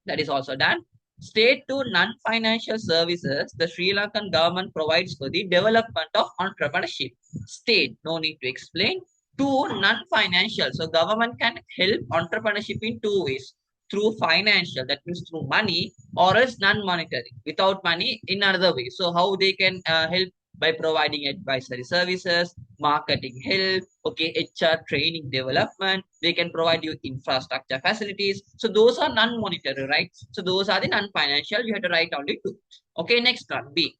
That is also done. State to non-financial services, the Sri Lankan government provides for the development of entrepreneurship. State, no need to explain. To non-financial, so government can help entrepreneurship in two ways. Through financial, that means through money, or else non-monetary, without money in another way. So how they can help? By providing advisory services, marketing help, okay, HR training development. They can provide you infrastructure facilities. So those are non-monetary, right? So those are the non-financial. You have to write only two. Okay, next one, B.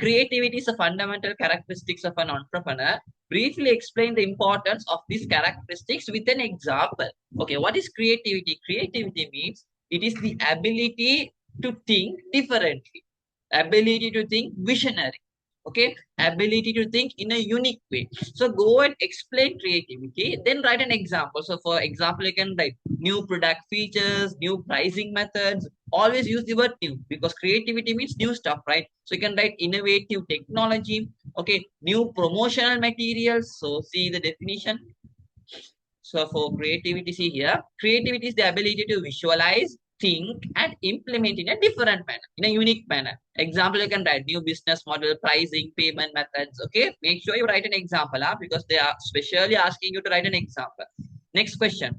Creativity is a fundamental characteristics of an entrepreneur. Briefly explain the importance of these characteristics with an example. Okay, what is creativity? Creativity means it is the ability to think differently, ability to think visionary, Okay, ability to think in a unique way. So go and explain creativity, then write an example. So for example, you can write new product features, new pricing methods. Always use the word new because creativity means new stuff, right? So you can write innovative technology, okay, new promotional materials. So see the definition. So for creativity, see here, creativity is the ability to visualize, think, and implement in a different manner, in a unique manner. Example, you can write new business model, pricing, payment methods. Okay, make sure you write an example, because they are specially asking you to write an example. Next question.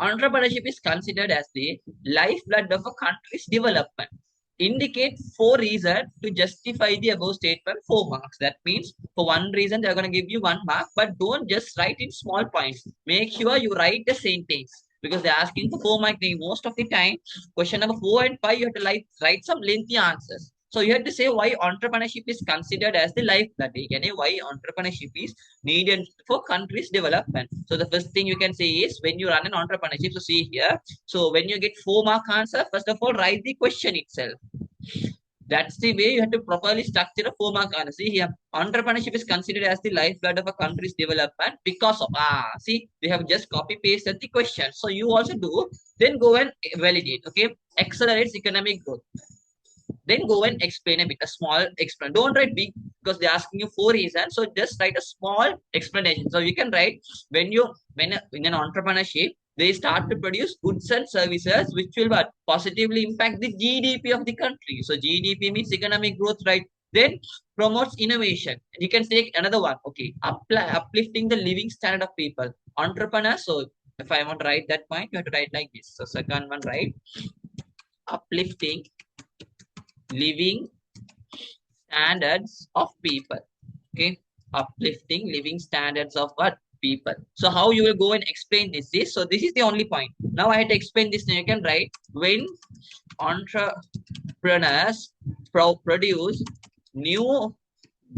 Entrepreneurship is considered as the lifeblood of a country's development. Indicate four reasons to justify the above statement, 4 marks. That means for one reason they're going to give you 1 mark, but don't just write in small points. Make sure you write the sentence because they're asking for 4 mark. Most of the time, question number 4 and 5, you have to write some lengthy answers. So you have to say why entrepreneurship is considered as the lifeblood. Why entrepreneurship is needed for country's development. So the first thing you can say is when you run an entrepreneurship. So see here. So when you get 4 mark answer, first of all, write the question itself. That's the way you have to properly structure a 4 mark answer. See here, entrepreneurship is considered as the lifeblood of a country's development because of see, they have just copy pasted the question. So you also do, then go and validate. Okay, accelerates economic growth. Then go and explain a bit, a small explanation. Don't write big because they're asking you 4 reasons. So just write a small explanation. So you can write when in an entrepreneurship, they start to produce goods and services which will what, positively impact the GDP of the country. So GDP means economic growth, right? Then promotes innovation. You can take another one. Okay, uplifting the living standard of people. Entrepreneurs. So if I want to write that point, you have to write like this. So second one, right? Uplifting living standards of people. Okay, uplifting living standards of what, people. So how you will go and explain this is, so this is the only point. Now I had to explain this. Now you can write when entrepreneurs produce new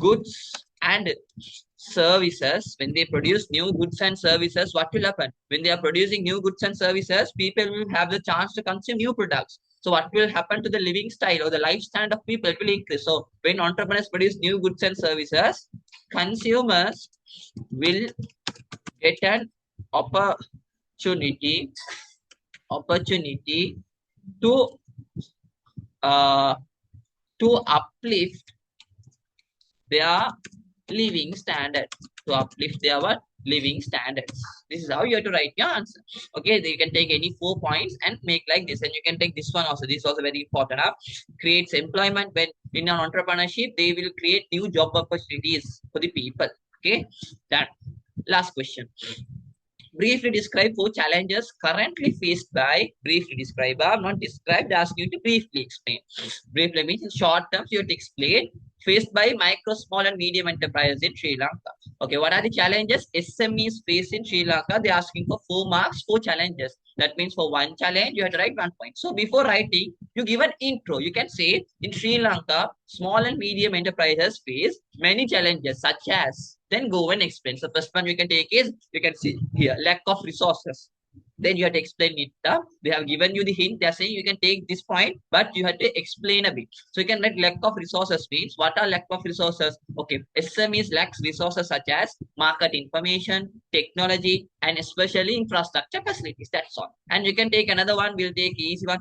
goods and services. When they produce new goods and services, what will happen? When they are producing new goods and services, people will have the chance to consume new products. So what will happen to the living style or the lifestyle of people? It will increase. So when entrepreneurs produce new goods and services, consumers will get an opportunity to uh, to uplift their living standard. To uplift their what? Living standards. This is how you have to write your answer. Okay, you can take any 4 points and make like this, and you can take this one also. This is also very important. Creates employment. When in an entrepreneurship, they will create new job opportunities for the people. Okay, that last question. Briefly describe 4 challenges currently faced by. Briefly describe. Not described. Ask you to briefly explain. Briefly means in short terms you have to explain. Faced by micro, small, and medium enterprises in Sri Lanka. Okay, what are the challenges SMEs face in Sri Lanka? They're asking for 4 marks, 4 challenges. That means for one challenge, you have to write 1 point. So before writing, you give an intro. You can say in Sri Lanka, small and medium enterprises face many challenges such as, then go and explain. So first one we can take is, you can see here, lack of resources. Then you have to explain it. They have given you the hint. They are saying you can take this point, but you have to explain a bit. So you can write lack of resources means what are lack of resources? Okay, SMEs lacks resources such as market information, technology, and especially infrastructure facilities. That's all. And you can take another one. We'll take easy one.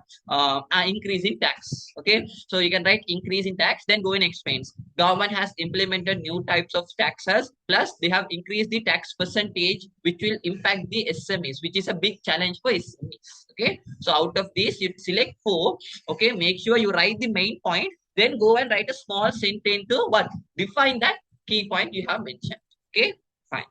Increase in tax. Okay, so you can write increase in tax. Then go and explain. Government has implemented new types of taxes. Plus, they have increased the tax percentage, which will impact the SMEs, which is a big challenge for SMEs. Okay, so out of this, you select 4. Okay, make sure you write the main point. Then go and write a small sentence to what, define that key point you have mentioned. Okay, fine.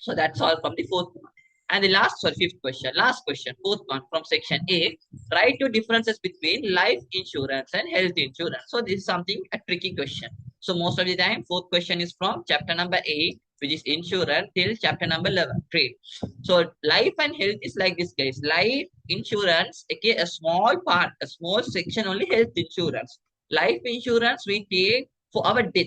So that's all from the fourth one. And the fifth question, last question, fourth one from section A. Write your differences between life insurance and health insurance. So this is something a tricky question. So most of the time, fourth question is from chapter number 8, which is insurance, till chapter number 11, trade. So life and health is like this, guys. Life insurance, okay, a small part, a small section only health insurance. Life insurance we take for our death.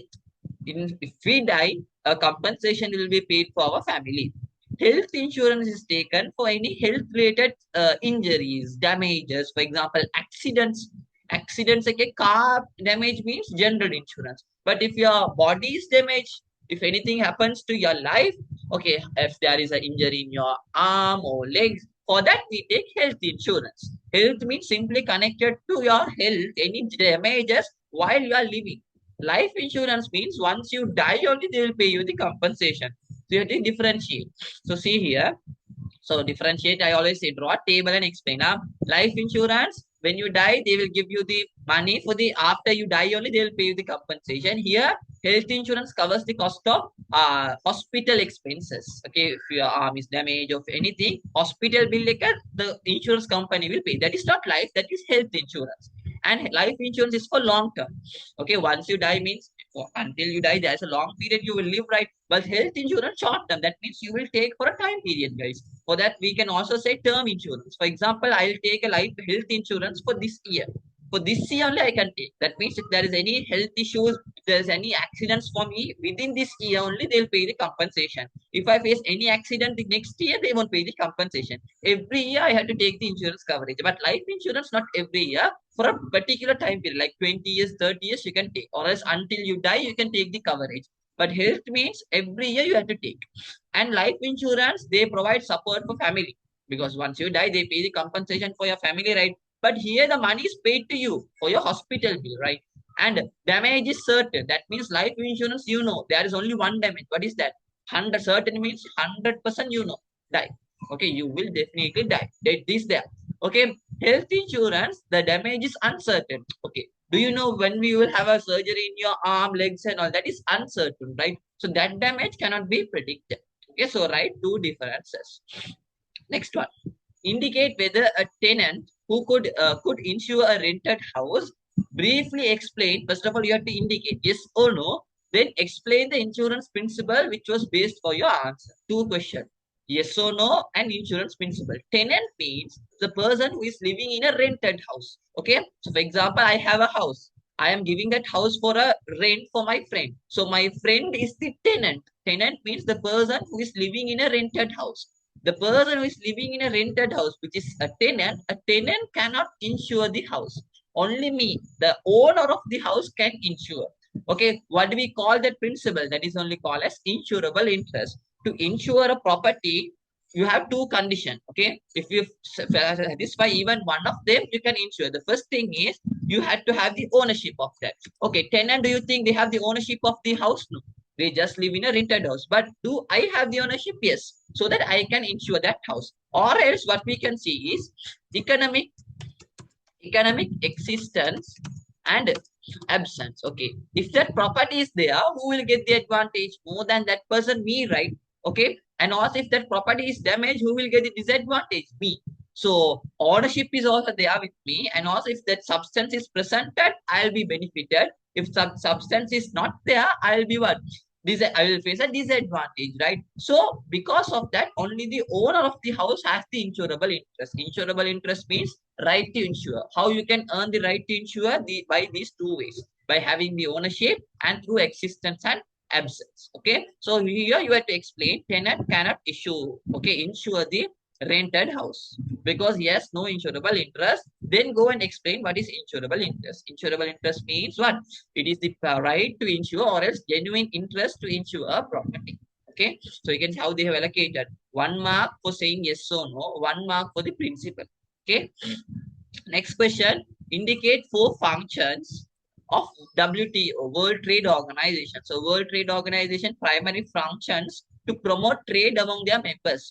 If we die, a compensation will be paid for our family. Health insurance is taken for any health-related injuries, damages, for example, accidents. Accidents, okay, car damage means general insurance. But if your body is damaged, if anything happens to your life, okay, if there is an injury in your arm or legs, for that we take health insurance. Health means simply connected to your health, any damages while you are living. Life insurance means once you die only they will pay you the compensation. So you have to differentiate. So see here, so differentiate, I always say draw a table and explain. Life insurance, when you die, they will give you the money for the after you die only they will pay you the compensation. Here, health insurance covers the cost of hospital expenses. Okay, if your arm is damaged or anything, hospital bill like the insurance company will pay. That is not life, that is health insurance. And life insurance is for long term. Okay, once you die means until you die, there's a long period you will live, right? But health insurance short term, that means you will take for a time period, guys. For that, we can also say term insurance. For example, I'll take a life health insurance for this year. For this year only I can take. That means if there is any health issues, if there is any accidents for me, within this year only they'll pay the compensation. If I face any accident the next year, they won't pay the compensation. Every year I have to take the insurance coverage. But life insurance, not every year. For a particular time period, like 20 years, 30 years, you can take. Or else until you die, you can take the coverage. But health means every year you have to take. And life insurance, they provide support for family. Because once you die, they pay the compensation for your family, right? But here the money is paid to you for your hospital bill, right? And damage is certain. That means life insurance, you know, there is only one damage. What is that? 100 certain means 100% you know, die. Okay, you will definitely die. That is there. Okay, health insurance, the damage is uncertain. Okay, do you know when we will have a surgery in your arm, legs, and all that is uncertain, right? So that damage cannot be predicted. Okay, so write two differences. Next one, indicate whether a tenant who could insure a rented house. Briefly explain. First of all, you have to indicate yes or no. Then explain the insurance principle which was based for your answer. Two questions. Yes or no and insurance principle. Tenant means the person who is living in a rented house. Okay. So for example, I have a house. I am giving that house for a rent for my friend. So my friend is the tenant. Tenant means the person who is living in a rented house. The person who is living in a rented house, which is a tenant cannot insure the house. Only me, the owner of the house, can insure. Okay, what do we call that principle? That is only called as insurable interest. To insure a property, you have two conditions. Okay, if you satisfy even one of them, you can insure. The first thing is you had to have the ownership of that. Okay, tenant, do you think they have the ownership of the house? No, they just live in a rented house. But do I have the ownership? Yes, so that I can insure that house. Or else what we can see is economic existence and absence. Okay, if that property is there, who will get the advantage more than that person? Me, right? Okay, and also if that property is damaged, who will get the disadvantage? Me. So ownership is also there with me, and also if that substance is presented, I'll be benefited. If substance is not there, I'll be what? I will face a disadvantage, right? So because of that, only the owner of the house has the insurable interest. Insurable interest means right to insure. How you can earn the right to insure? By these two ways: by having the ownership and through existence and absence. Okay, so here you have to explain tenant cannot insure the rented house because yes, no insurable interest. Then go and explain what is insurable interest. Insurable interest means what? It is the right to insure or else genuine interest to insure a property. Okay, so you can see how they have allocated 1 mark for saying yes or no, 1 mark for the principle. Okay, next question, indicate 4 functions of WTO, World Trade Organization. So World Trade Organization primary functions to promote trade among their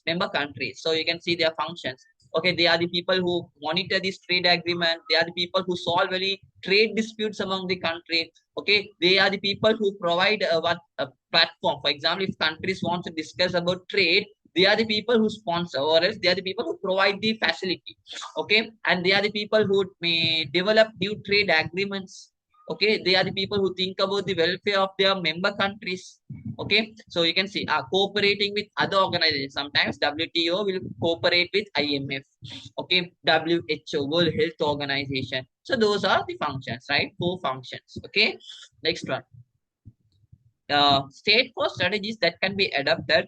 member countries. So you can see their functions. Okay, they are the people who monitor this trade agreement. They are the people who solve any trade disputes among the country. Okay, they are the people who provide a platform. For example, if countries want to discuss about trade, they are the people who sponsor, or else they are the people who provide the facility. Okay, and they are the people who may develop new trade agreements. Okay, they are the people who think about the welfare of their member countries. Okay, so you can see cooperating with other organizations. Sometimes WTO will cooperate with IMF. Okay, WHO, World Health Organization. So those are the functions, right? 4 functions. Okay, next one. State for strategies that can be adopted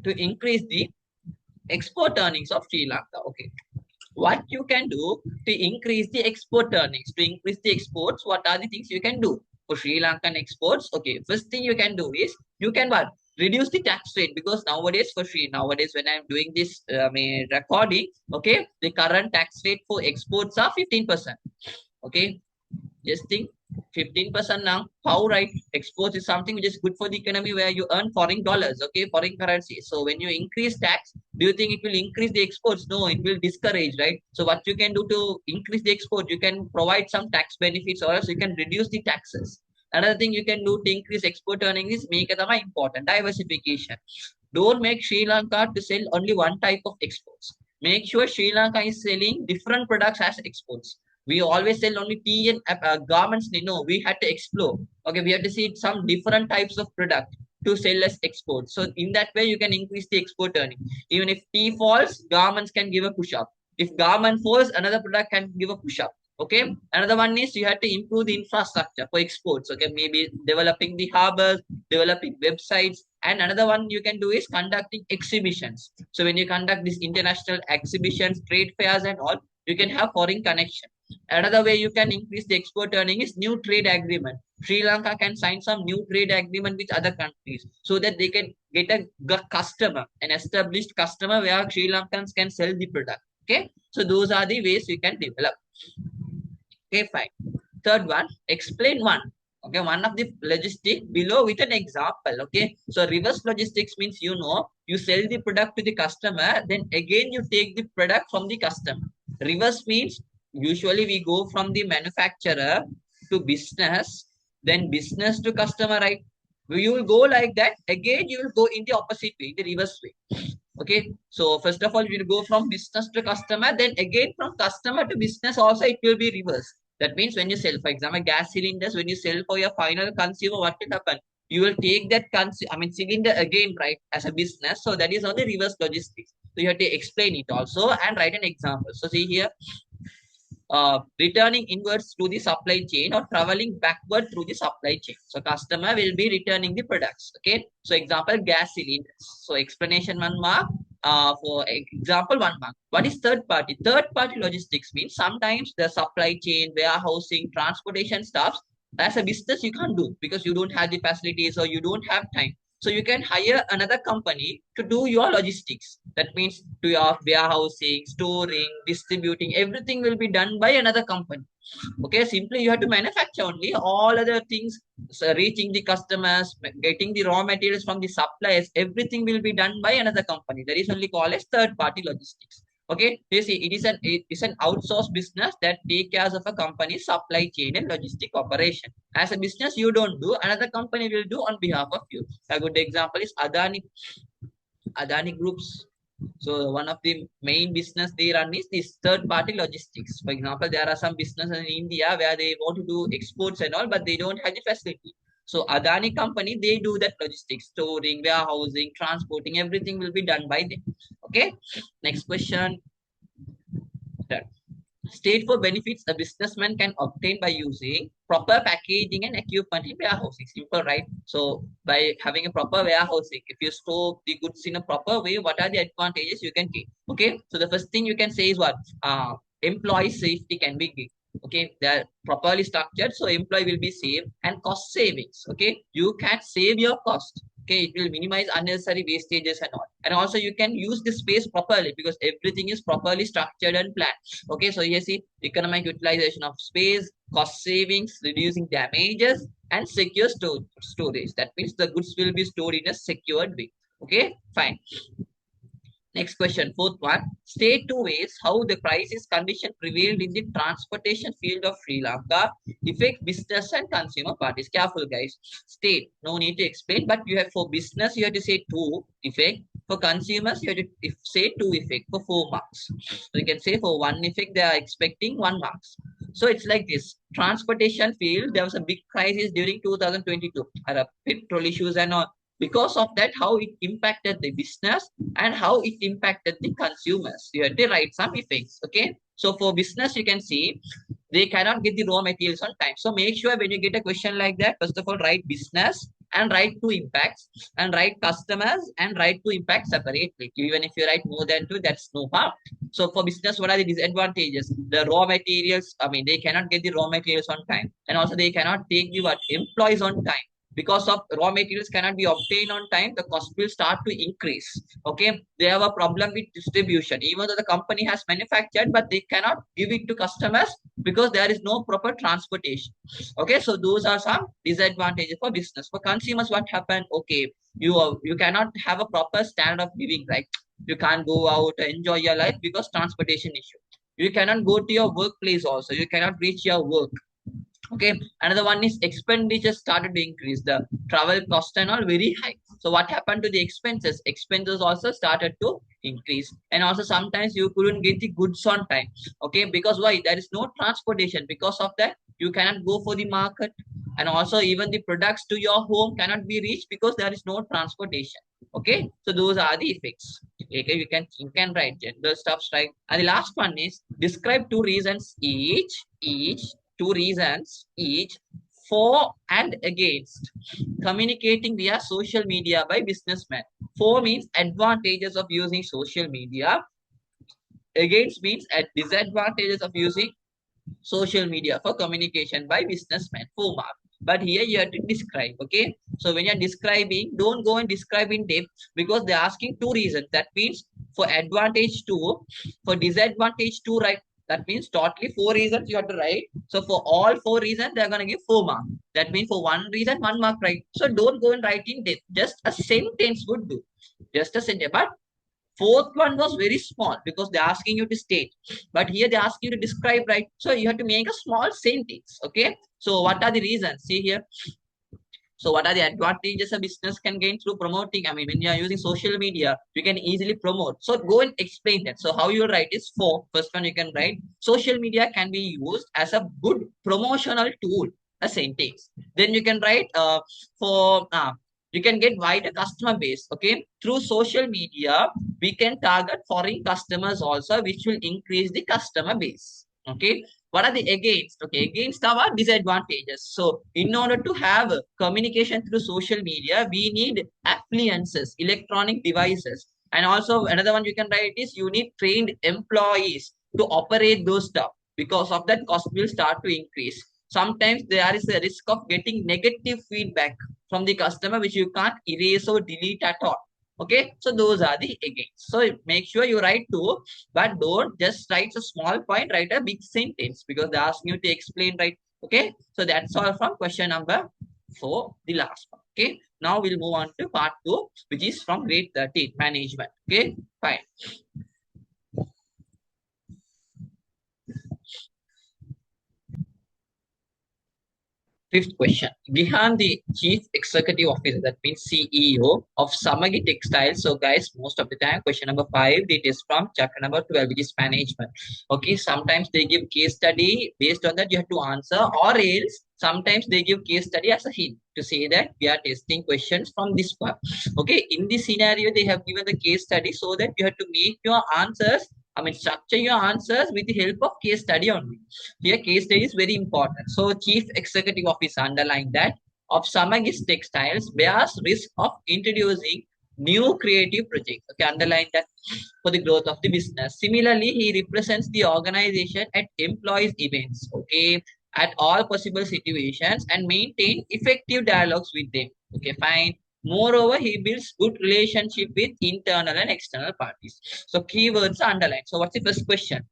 to increase the export earnings of Sri Lanka. Okay, what you can do to increase the export earnings, to increase the exports, what are the things you can do? for Sri Lankan exports. Okay, first thing you can do is you can what? Reduce the tax rate, because nowadays when I'm doing this recording, okay, the current tax rate for exports are 15%. Okay, just think 15% now. How, right? Exports is something which is good for the economy, where you earn foreign dollars, okay, foreign currency. So when you increase tax, do you think it will increase the exports? No, it will discourage, right? So what you can do to increase the export, you can provide some tax benefits, or else you can reduce the taxes. Another thing you can do to increase export earnings is make it important diversification. Don't make Sri Lanka to sell only one type of exports. Make sure Sri Lanka is selling different products as exports. We always sell only tea and garments. No, we had to explore. Okay, we have to see some different types of product to sell as exports. So in that way, you can increase the export earning. Even if tea falls, garments can give a push up. If garment falls, another product can give a push up. Okay, another one is you have to improve the infrastructure for exports. Okay, maybe developing the harbors, developing websites, and another one you can do is conducting exhibitions. So when you conduct these international exhibitions, trade fairs and all, you can have foreign connection. Another way you can increase the export earning is new trade agreement. Sri Lanka can sign some new trade agreement with other countries, so that they can get a customer, an established customer, where Sri Lankans can sell the product. Okay, so those are the ways you can develop. Okay, fine. Third one, explain one. Okay, one of the logistics below with an example. Okay, so reverse logistics means, you sell the product to the customer, then again you take the product from the customer. Reverse means usually we go from the manufacturer to business, then business to customer, right? You will go like that. Again, you will go in the opposite way, the reverse way. Okay, so first of all, we will go from business to customer, then again from customer to business also it will be reverse. That means when you sell, for example, gas cylinders, when you sell for your final consumer, what will happen? You will take that cylinder again, right, as a business. So that is on the reverse logistics. So you have to explain it also and write an example. So see here, returning inwards through the supply chain or traveling backward through the supply chain. So customer will be returning the products. Okay. So example, gas cylinders. So explanation 1 mark. For example, 1 mark. What is third party? Third party logistics means sometimes the supply chain, warehousing, transportation stuff, as a business you can't do because you don't have the facilities or you don't have time. So you can hire another company to do your logistics. That means to your warehousing, storing, distributing, everything will be done by another company. Okay, simply you have to manufacture only. All other things, so reaching the customers, getting the raw materials from the suppliers, everything will be done by another company. That is only called as third party logistics. Okay, you see, it is an outsourced business that take care of a company's supply chain and logistic operation. As a business, you don't do, another company will do on behalf of you. A good example is Adani Groups. So one of the main business they run is this third party logistics. For example, there are some businesses in India where they want to do exports and all, but they don't have the facility. So Adani company, they do that logistics, storing, warehousing, transporting, everything will be done by them. Okay. Next question. Done. State for benefits a businessman can obtain by using proper packaging and equipment in warehousing. Simple, right? So by having a proper warehousing, if you store the goods in a proper way, what are the advantages you can get? Okay. So the first thing you can say is what? Employee safety can be gained. Okay, they are properly structured, so employee will be saved, and cost savings. Okay, you can save your cost. Okay, it will minimize unnecessary wastages and all. And also you can use the space properly because everything is properly structured and planned. Okay, so you see economic utilization of space, cost savings, reducing damages, and secure storage. That means the goods will be stored in a secured way. Okay, fine. Next question, fourth one. State two ways how the crisis condition prevailed in the transportation field of Sri Lanka affect business and consumer parties. Careful, guys. State, no need to explain, but you have for business, you have to say two effect. For consumers, you have to say two effect for 4 marks. So you can say for one effect, they are expecting 1 marks. So it's like this. Transportation field, there was a big crisis during 2022. Petrol issues and all. Because of that, how it impacted the business and how it impacted the consumers. You have to write some effects. Okay. So for business, you can see they cannot get the raw materials on time. So make sure when you get a question like that, first of all, write business and write two impacts and write customers and write two impacts separately. Even if you write more than two, that's no harm. So for business, what are the disadvantages? The raw materials, I mean, they cannot get the raw materials on time, and also they cannot take the what employees on time. Because of raw materials cannot be obtained on time, the cost will start to increase. Okay, they have a problem with distribution. Even though the company has manufactured, but they cannot give it to customers because there is no proper transportation. Okay, so those are some disadvantages for business. For consumers, what happened? Okay, you cannot have a proper standard of living, right? You can't go out and enjoy your life because transportation issue. You cannot go to your workplace also. You cannot reach your work. Okay, another one is expenditure started to increase. The travel cost and all very high. So what happened to the expenses? Expenses also started to increase, and also sometimes you couldn't get the goods on time. Okay, because why? There is no transportation. Because of that, you cannot go for the market, and also even the products to your home cannot be reached because there is no transportation. Okay, so those are the effects. Okay, you can write general stuff, right? And the last one is describe two reasons each two reasons each for and against communicating via social media by businessmen. For means advantages of using social media. Against means at disadvantages of using social media for communication by businessmen. Full mark. But here you have to describe. Okay. So when you're describing, don't go and describe in depth because they're asking two reasons. That means for advantage two, for disadvantage two, right? That means totally four reasons you have to write. So for all four reasons, they're gonna give 4 marks. That means for one reason, 1 mark, right? So don't go and write in depth. Just a sentence would do. Just a sentence. But fourth one was very small because they're asking you to state, but here they ask you to describe, right? So you have to make a small sentence. Okay. So what are the reasons? See here. So what are the advantages a business can gain through promoting? I mean, when you are using social media, you can easily promote. So go and explain that. So how you write is four. First one you can write social media can be used as a good promotional tool. A sentence. Then you can write for you can get wider customer base. Okay, through social media we can target foreign customers also, which will increase the customer base. Okay, what are the against? Okay, against our disadvantages. So in order to have communication through social media, we need appliances, electronic devices. And also another one you can write is you need trained employees to operate those stuff. Because of that, cost will start to increase. Sometimes there is a risk of getting negative feedback from the customer, which you can't erase or delete at all. Okay, so those are the against. So make sure you write two, but don't just write a small point, write a big sentence because they ask you to explain, right? Okay, so that's all from question number 4, the last one. Okay, now we'll move on to part 2, which is from grade 13, management. Okay, fine. Fifth question. Gihan, the Chief Executive Officer, that means CEO of Samagi Textiles. So, guys, most of the time, question number 5, it is from chapter number 12, which is management. Okay, sometimes they give case study. Based on that, you have to answer, or else sometimes they give case study as a hint to say that we are testing questions from this part. Okay, in this scenario, they have given the case study so that you have to make your answers, I mean, structure your answers with the help of case study only. Here, case study is very important. So, Chief Executive Officer underlined that of Samagis Textiles bears risk of introducing new creative projects. Okay, underline that for the growth of the business. Similarly, he represents the organization at employees' events. Okay, at all possible situations and maintain effective dialogues with them. Okay, fine. Moreover, he builds good relationship with internal and external parties. So keywords are underlined. So what's the first question?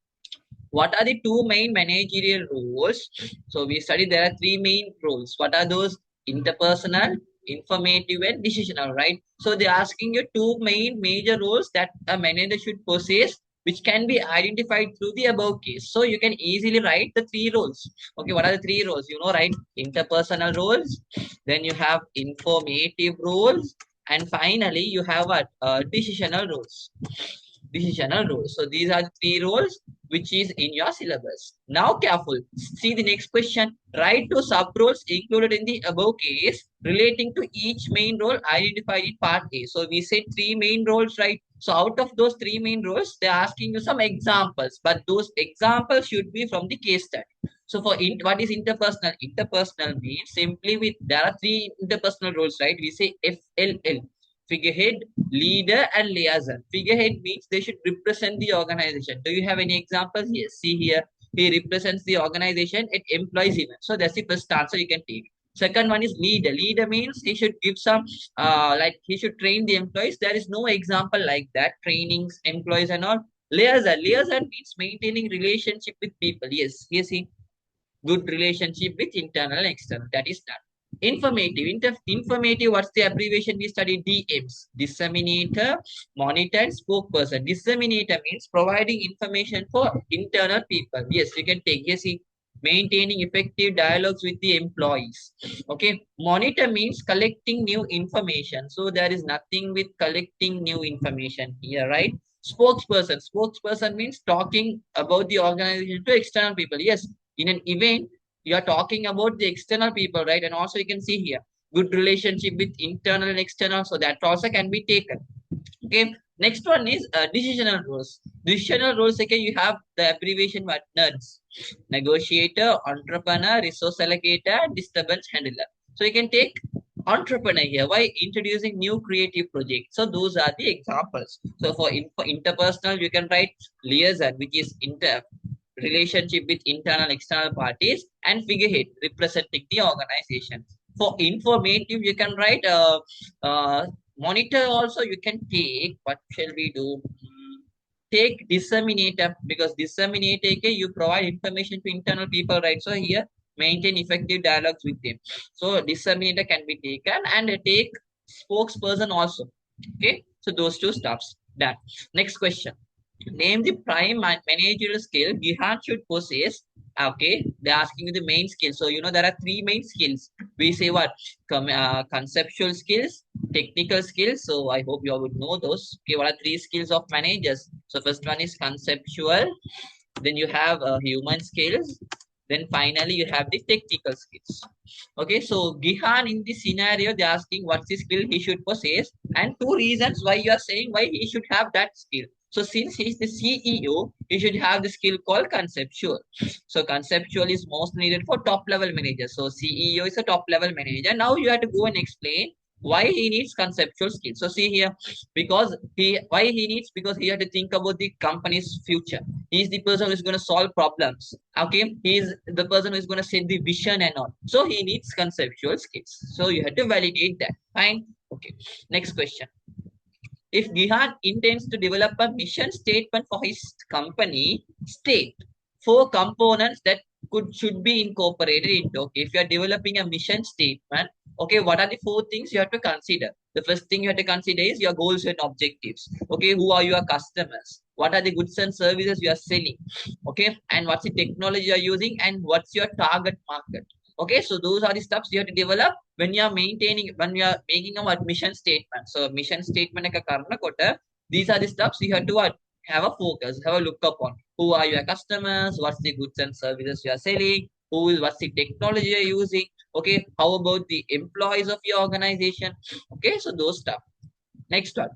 What are the two main managerial roles? So we studied there are three main roles. What are those? Interpersonal, informative, and decisional, right? So they're asking you two main major roles that a manager should possess, which can be identified through the above case. So you can easily write the three roles. Okay, what are the three roles? You know, right? Interpersonal roles, then you have informative roles, and finally you have what? Decisional roles. Decisional roles. So these are the three roles which is in your syllabus. Now careful. See the next question. Write two sub-roles included in the above case relating to each main role identified in part A. So we said three main roles, right? So out of those three main roles, they're asking you some examples, but those examples should be from the case study. So for what is interpersonal? Interpersonal means simply with there are three interpersonal roles, right? We say FLL, figurehead, leader, and liaison. Figurehead means they should represent the organization. Do you have any examples? Yes. See here, he represents the organization. It employs him. So that's the first answer you can take. Second one is leader. Leader means he should give some like he should train the employees. There is no example like that. Trainings, employees, and all. Liaison. Liaison means maintaining relationship with people. Yes. Yes. He good relationship with internal and external. That is done. Informative. Informative, what's the abbreviation we studied? DMs. Disseminator, monitor, and spokesperson. Disseminator means providing information for internal people. Yes, you can take. Yes, maintaining effective dialogues with the employees. Okay. Monitor means collecting new information. So there is nothing with collecting new information here, right? Spokesperson. Spokesperson means talking about the organization to external people. Yes, in an event you are talking about the external people, right? And also you can see here good relationship with internal and external, so that also can be taken. Okay, next one is decisional roles. Decisional roles, okay, you have the abbreviation what? NERDS. Negotiator, entrepreneur, resource allocator, disturbance handler. So you can take entrepreneur here. Why? Introducing new creative projects. So those are the examples. So for interpersonal, you can write liaison, which is relationship with internal and external parties, and figurehead representing the organization. For informative, you can write monitor. Also you can take, what shall we do? Take disseminator, because disseminator, okay, you provide information to internal people, right? So here maintain effective dialogues with them. So disseminator can be taken, and take spokesperson also. Okay, so those two stuffs done. Next question. Name the prime managerial skill Gihan should possess. Okay, they're asking you the main skill. So you know there are three main skills. We say what? Conceptual skills, technical skills. So I hope you all would know those. Okay, what are three skills of managers? So first one is conceptual. Then you have human skills. Then finally you have the technical skills. Okay, so Gihan in this scenario, they're asking what's the skill he should possess, and two reasons why you are saying why he should have that skill. So since he's the CEO, he should have the skill called conceptual. So conceptual is most needed for top level managers. So CEO is a top level manager. Now you have to go and explain why he needs conceptual skills. So see here, because why he needs, because he had to think about the company's future. He's the person who's going to solve problems. Okay, he's the person who's going to set the vision and all. So he needs conceptual skills. So you have to validate that. Fine. Okay. Next question. If Gihan intends to develop a mission statement for his company, state four components that should be incorporated into. Okay, if you are developing a mission statement, okay, what are the four things you have to consider? The first thing you have to consider is your goals and objectives. Okay, who are your customers? What are the goods and services you are selling? Okay, and what's the technology you are using, and what's your target market? Okay, so those are the steps you have to develop when you are when you are making a mission statement. So mission statement these are the steps you have to have a focus, have a look upon. Who are your customers? What's the goods and services you are selling? What's the technology you're using? Okay, how about the employees of your organization? Okay, so those stuff. Next one.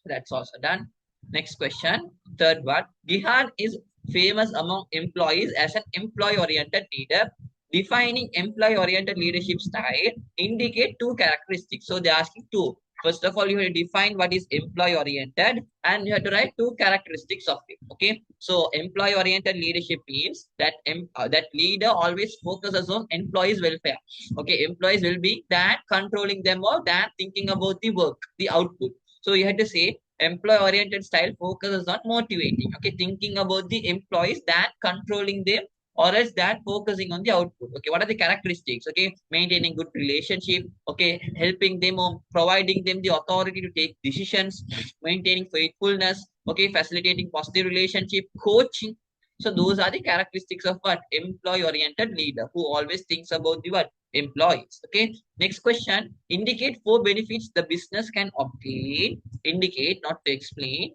That's also done. Next question. Third one. Gihan is famous among employees as an employee-oriented leader. Defining employee-oriented leadership style indicate two characteristics. So they're asking two. First of all, you have to define what is employee-oriented, and you have to write two characteristics of it. Okay. So employee-oriented leadership means that that leader always focuses on employees' welfare. Okay. Employees will be than controlling them or than thinking about the work, the output. So you had to say employee-oriented style focuses on motivating, okay, thinking about the employees than controlling them, or else that focusing on the output. Okay, what are the characteristics? Okay, maintaining good relationship, okay, helping them or providing them the authority to take decisions, maintaining faithfulness, okay, facilitating positive relationship, coaching. So those are the characteristics of what? Employee-oriented leader who always thinks about the what? Employees. Okay. Next question. Indicate four benefits the business can obtain. Indicate, not to explain.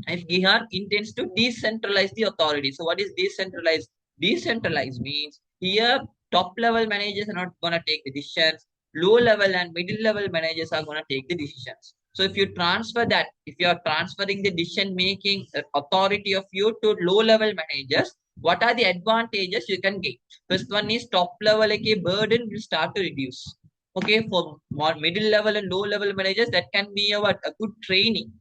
If Gihan intends to decentralize the authority. So what is decentralized? Decentralized means here top level managers are not going to take the decisions. Low level and middle level managers are going to take the decisions. So if you transfer that, if you are transferring the decision making authority of you to low level managers, What are the advantages you can get? First one is top level, like a burden will start to reduce. Okay, for more middle level and low level managers, that can be a good training.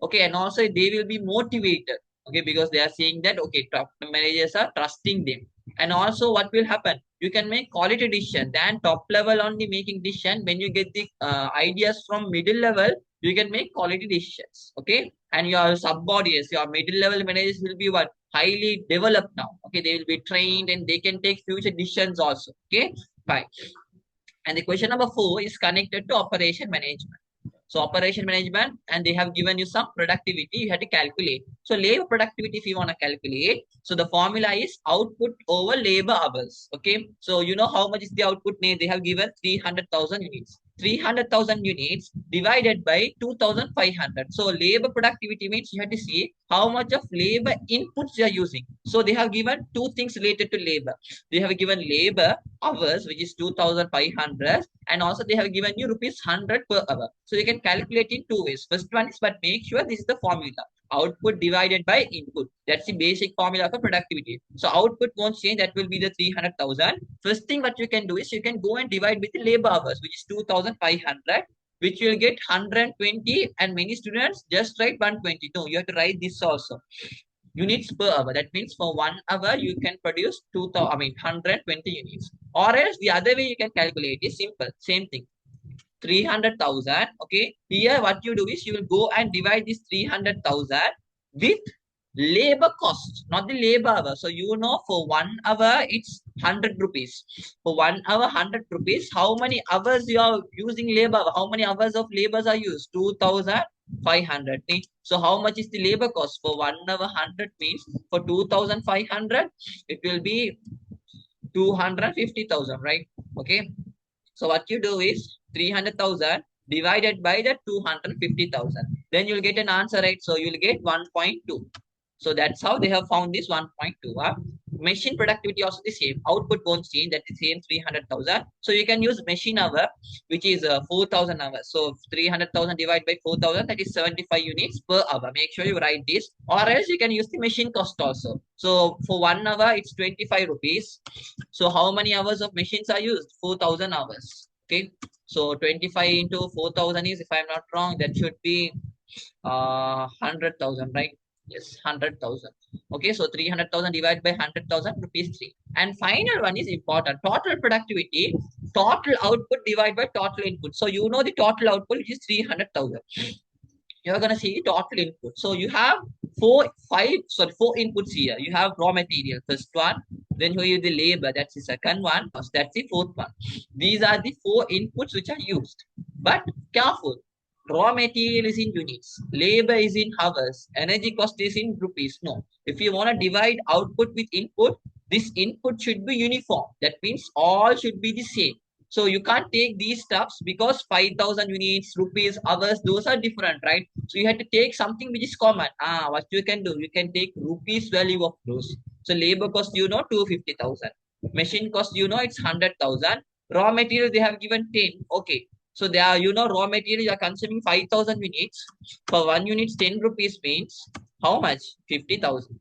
Okay, and also they will be motivated. Okay, because they are seeing that okay, top managers are trusting them. And also, what will happen? You can make quality decision. Then top level only making decision. When you get the ideas from middle level, you can make quality decisions. Okay, and your subordinates, your middle level managers will be what? Highly developed now. Okay, they will be trained and they can take future decisions also. Okay, fine. And the question number 4 is connected to operation management. So operation management, and they have given you some productivity you have to calculate. So labor productivity, if you want to calculate, so the formula is output over labor hours. Okay, so you know how much is the output? They have given 300,000 units. 300,000 units divided by 2,500. So labor productivity means you have to see how much of labor inputs you are using. So they have given two things related to labor. They have given labor hours, which is 2,500, and also they have given you rupees 100 per hour. So you can calculate in two ways. First one is, but make sure this is the formula. Output divided by input. That's the basic formula for productivity. So output won't change. That will be the 300,000. First thing what you can do is you can go and divide with the labor hours, which is 2,500, which will get 120, and many students just write 120. No, you have to write this also. Units per hour. That means for 1 hour you can produce 2,000. I mean 120 units. Or else the other way you can calculate is simple. Same thing. 300,000. Okay. Here what you do is you will go and divide this 300,000 with labor cost, not the labor hour. So you know for 1 hour it's 100 rupees. For 1 hour 100 rupees. How many hours you are using labor? How many hours of labors are used? 2,500. So how much is the labor cost? For 1 hour 100 means for 2,500 it will be 250,000, right? Okay. So what you do is 300,000 divided by the 250,000. Then you'll get an answer, right? So you'll get 1.2. So that's how they have found this 1.2. Machine productivity also the same. Output won't change. That is same 300,000. So you can use machine hour, which is 4,000 hours. So 300,000 divided by 4,000, that is 75 units per hour. Make sure you write this. Or else you can use the machine cost also. So for 1 hour, it's 25 rupees. So how many hours of machines are used? 4,000 hours. Okay. So 25 into 4,000 is, if I'm not wrong, that should be 100,000, right? Yes, 100,000. Okay, so 300,000 divided by 100,000 rupees 3. And final one is important. Total productivity, total output divided by total input. So you know the total output, which is 300,000. You're gonna see total input. So you have four inputs here. You have raw material, first one. Then you have the labor, that's the second one. That's the fourth one. These are the 4 inputs which are used. But careful, raw material is in units, labor is in hours, energy cost is in rupees. No, if you want to divide output with input, this input should be uniform. That means all should be the same. So you can't take these stuffs because 5,000 units, rupees, hours, those are different, right? So you have to take something which is common. What you can do, you can take rupees value of those. So labor cost, 250,000. Machine cost, it's 100,000. Raw material, they have given 10. Okay. So they are, raw material, you are consuming 5,000 units. For 1 unit, 10 rupees means how much? 50,000.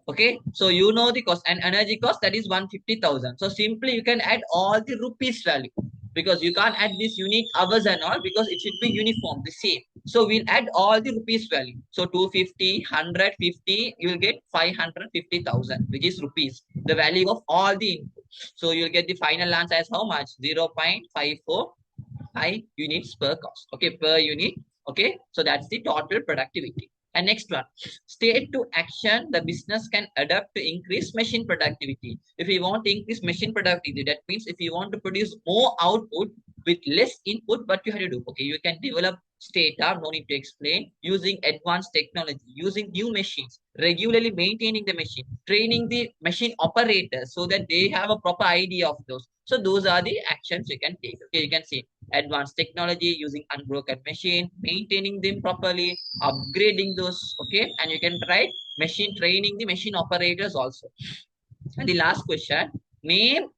Okay, so you know the cost, and energy cost, that is 150,000. So simply you can add all the rupees value, because you can't add this unique hours and all, because it should be uniform, the same. So we'll add all the rupees value. So 250, 150, you will get 550,000, which is rupees, the value of all the input. So you'll get the final answer as how much? 0.54 units per cost. Okay, per unit. Okay, so that's the total productivity. And next one, state to action the business can adapt to increase machine productivity. If you want to increase machine productivity, that means if you want to produce more output with less input, what you have to do? Okay, you can develop data, no need to explain, using advanced technology, using new machines, regularly maintaining the machine, training the machine operators so that they have a proper idea of those. So those are the actions you can take. Okay, you can see advanced technology, using unbroken machine, maintaining them properly, upgrading those. Okay, and you can write machine training the machine operators also. And the last question, name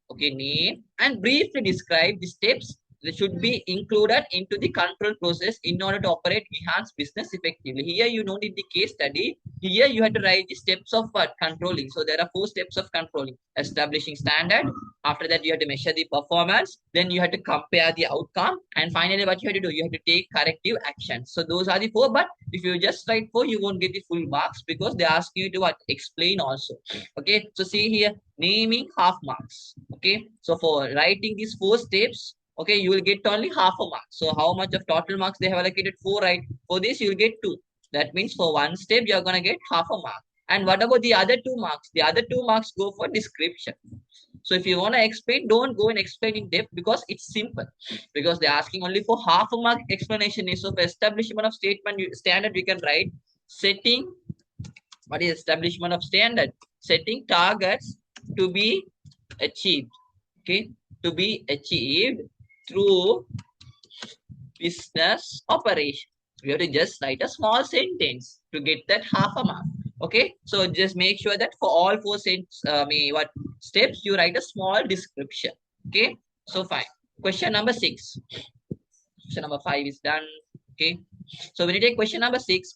and briefly describe the steps they should be included into the control process in order to operate enhance business effectively. Here you don't need the case study. Here you have to write the steps of what? Controlling. So there are 4 steps of controlling. Establishing standard. After that, you have to measure the performance. Then you have to compare the outcome. And finally, what you have to do? You have to take corrective action. So those are the 4. But if you just write 4, you won't get the full marks because they ask you to what? Explain also. Okay. So see here, naming half marks. Okay. So for writing these 4 steps, okay, you will get only half a mark. So how much of total marks they have allocated? 4, right? For this, you will get 2. That means for one step, you are going to get half a mark. And what about the other 2 marks? The other 2 marks go for description. So if you want to explain, don't go and explain in depth because it's simple. Because they're asking only for half a mark explanation. So for establishment of standard, we can write setting. What is establishment of standard? Setting targets to be achieved. Okay, to be achieved through business operation. We have to just write a small sentence to get that half a mark. Okay, so just make sure that for all 4 steps you write a small description. Okay, so fine. Question number 6. Question number 5 is done. Okay, so when you take question number 6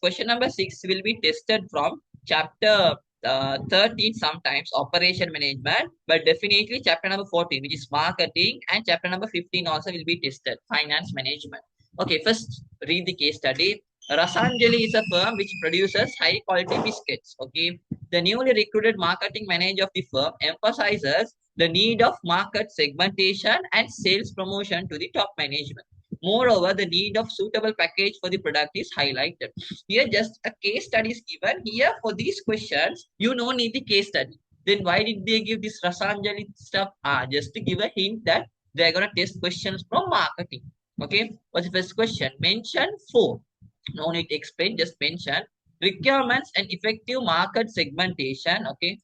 will be tested from chapter 13 sometimes operation management, but definitely chapter number 14, which is marketing, and chapter number 15 also will be tested, finance management. Okay, first read the case study. Rasanjali is a firm which produces high quality biscuits. Okay, the newly recruited marketing manager of the firm emphasizes the need of market segmentation and sales promotion to the top management. Moreover, the need of suitable package for the product is highlighted. Here, just a case study is given. Here, for these questions, you don't need the case study. Then why did they give this Rasanjali stuff? Just to give a hint that they're going to test questions from marketing. Okay, what's the first question? Mention 4. No need to explain, just mention requirements and effective market segmentation. Okay,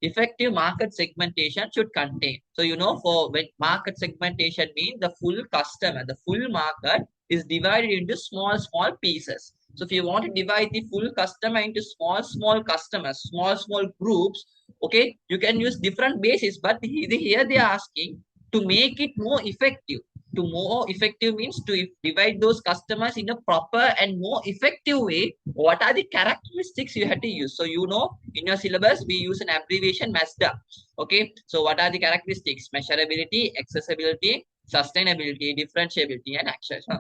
effective market segmentation should contain. So, for when market segmentation means the full customer, the full market is divided into small pieces. So if you want to divide the full customer into small customers, small groups, okay, you can use different bases, but here they are asking to make it more effective. To more effective means to divide those customers in a proper and more effective way. What are the characteristics you have to use? So in your syllabus we use an abbreviation MASDA. Okay, so what are the characteristics? Measurability, accessibility, sustainability, differentiability, and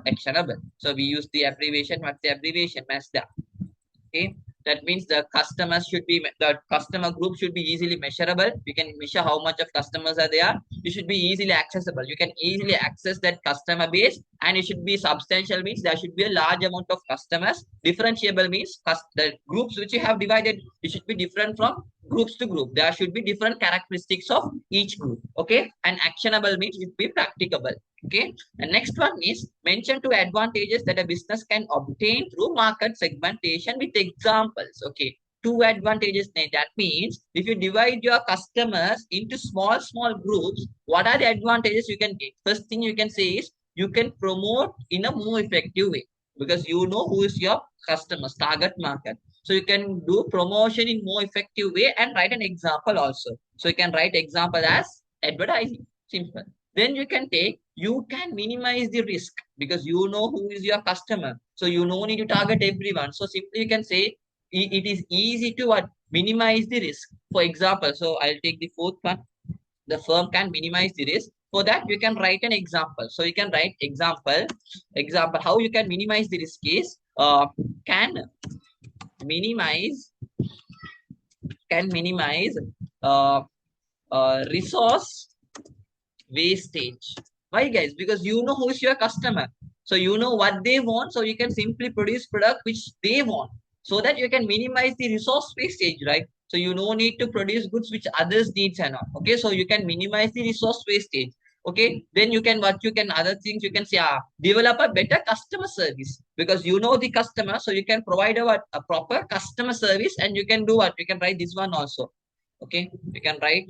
actionable. So we use the abbreviation. What's the abbreviation? MASDA. Okay, that means the customer group should be easily measurable. You can measure how much of customers are there. You should be easily accessible. You can easily access that customer base, and it should be substantial, means there should be a large amount of customers. Differentiable means the groups which you have divided, it should be different from groups to group. There should be different characteristics of each group. Okay, and actionable means it be practicable. Okay, the next one is mention 2 advantages that a business can obtain through market segmentation with examples. Okay, 2 advantages. That means if you divide your customers into small groups, what are the advantages you can get? First thing you can say is you can promote in a more effective way because you know who is your customers, target market. So you can do promotion in more effective way and write an example also. So you can write example as advertising. Simple. Then you can minimize the risk because you know who is your customer. So you no need to target everyone. So simply you can say it is easy to minimize the risk. For example, so I'll take the 4th one. The firm can minimize the risk. For that, you can write an example. So you can write example. How you can minimize the risk is can minimize resource wastage. Why, guys? Because you know who is your customer. So you know what they want. So you can simply produce product which they want so that you can minimize the resource wastage, right? So you no need to produce goods which others needs and all. Okay, so you can minimize the resource wastage. Okay, then other things you can say, develop a better customer service because you know the customer. So you can provide a proper customer service and you can do what? You can write this one also. Okay, you can write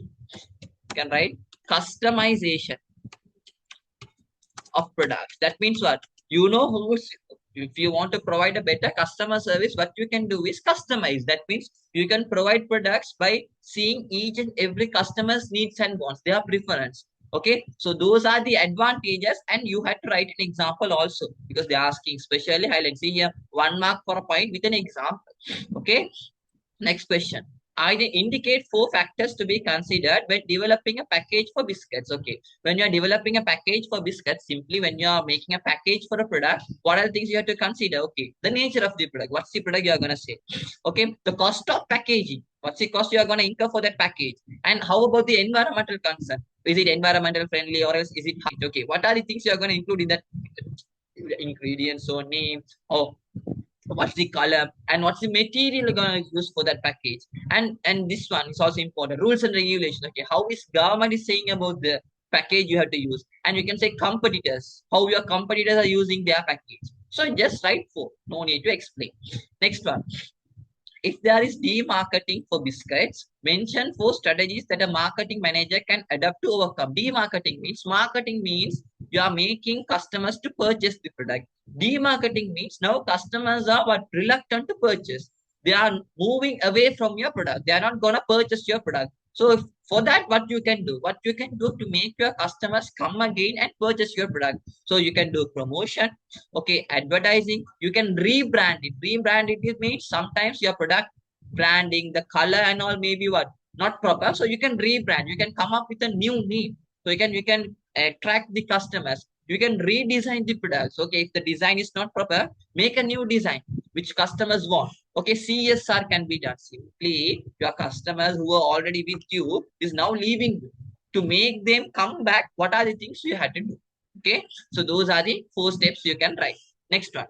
customization of products. That means what? If you want to provide a better customer service, what you can do is customize. That means you can provide products by seeing each and every customer's needs and wants, their preference. Okay, so those are the advantages, and you had to write an example also because they're asking specially highlight. See here, 1 mark for a point with an example. Okay, next question. I indicate 4 factors to be considered when developing a package for biscuits. Okay, when you are developing a package for biscuits, simply when you are making a package for a product, what are the things you have to consider? Okay, the nature of the product. What's the product you are gonna say? Okay, the cost of packaging. What's the cost you are gonna incur for that package? And how about the environmental concern? Is it environmental friendly or else is it height? Okay, what are the things you are gonna include in that ingredients or name? Oh, what's the color and what's the material you're going to use for that package, and this one is also important, rules and regulations. Okay, how is government is saying about the package you have to use, and you can say competitors, how your competitors are using their package. So just write for, no need to explain. Next one, if there is demarketing for biscuits, mention 4 strategies that a marketing manager can adapt to overcome. Demarketing means, marketing means you are making customers to purchase the product. Demarketing means now customers are what, reluctant to purchase. They are moving away from your product. They are not gonna purchase your product. So if, for that, what you can do to make your customers come again and purchase your product. So you can do promotion, okay, advertising. You can rebrand it. Rebrand it means sometimes your product branding, the color and all maybe what, not proper. So you can rebrand. You can come up with a new name. So you can attract the customers. You can redesign the products. Okay, if the design is not proper, make a new design which customers want. Okay, CSR can be done. Simply your customers who are already with you is now leaving you. To make them come back, what are the things you had to do? Okay, so those are the 4 steps you can write. Next one.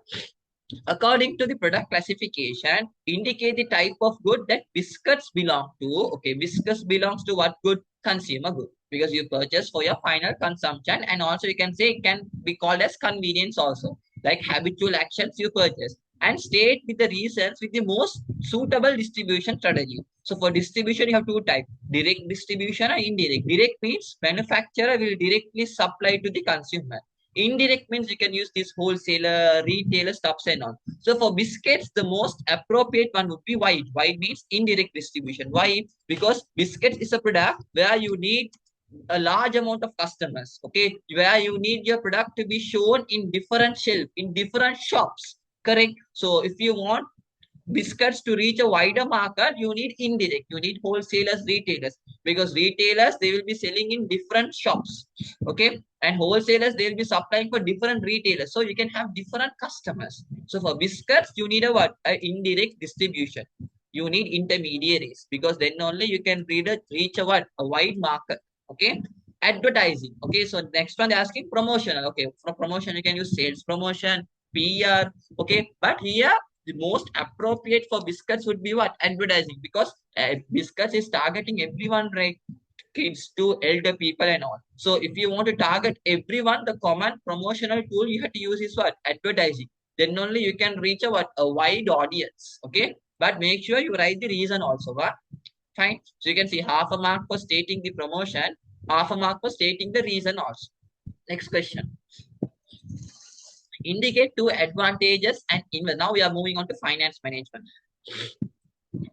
According to the product classification, indicate the type of good that biscuits belong to. Okay, biscuits belongs to what good? Consumer good. Because you purchase for your final consumption, and also you can say it can be called as convenience also. Like habitual actions you purchase. And state with the reasons with the most suitable distribution strategy. So for distribution, you have 2 types: direct distribution and indirect. Direct means manufacturer will directly supply to the consumer. Indirect means you can use this wholesaler, retailer stuffs and all. So for biscuits, the most appropriate one would be wide. Wide means indirect distribution. Why? Because biscuits is a product where you need a large amount of customers. Okay, where you need your product to be shown in different shelf, in different shops. Correct. So if you want biscuits to reach a wider market, you need indirect. You need wholesalers, retailers, because retailers they will be selling in different shops. Okay, and wholesalers they will be supplying for different retailers. So you can have different customers. So for biscuits, you need a what? A indirect distribution. You need intermediaries because then only you can reach a what? A wide market. Okay. Advertising. Okay, so next one they're asking promotional. Okay, for promotion you can use sales promotion, PR. Okay, but here the most appropriate for biscuits would be what? Advertising, because biscuits is targeting everyone, right? Kids to elder people and all. So if you want to target everyone, the common promotional tool you have to use is what? Advertising. Then only you can reach a what? A wide audience. Okay, but make sure you write the reason also. What? Fine. So you can see half a mark for stating the promotion, half a mark for stating the reason also. Next question. Indicate 2 advantages and now we are moving on to finance management.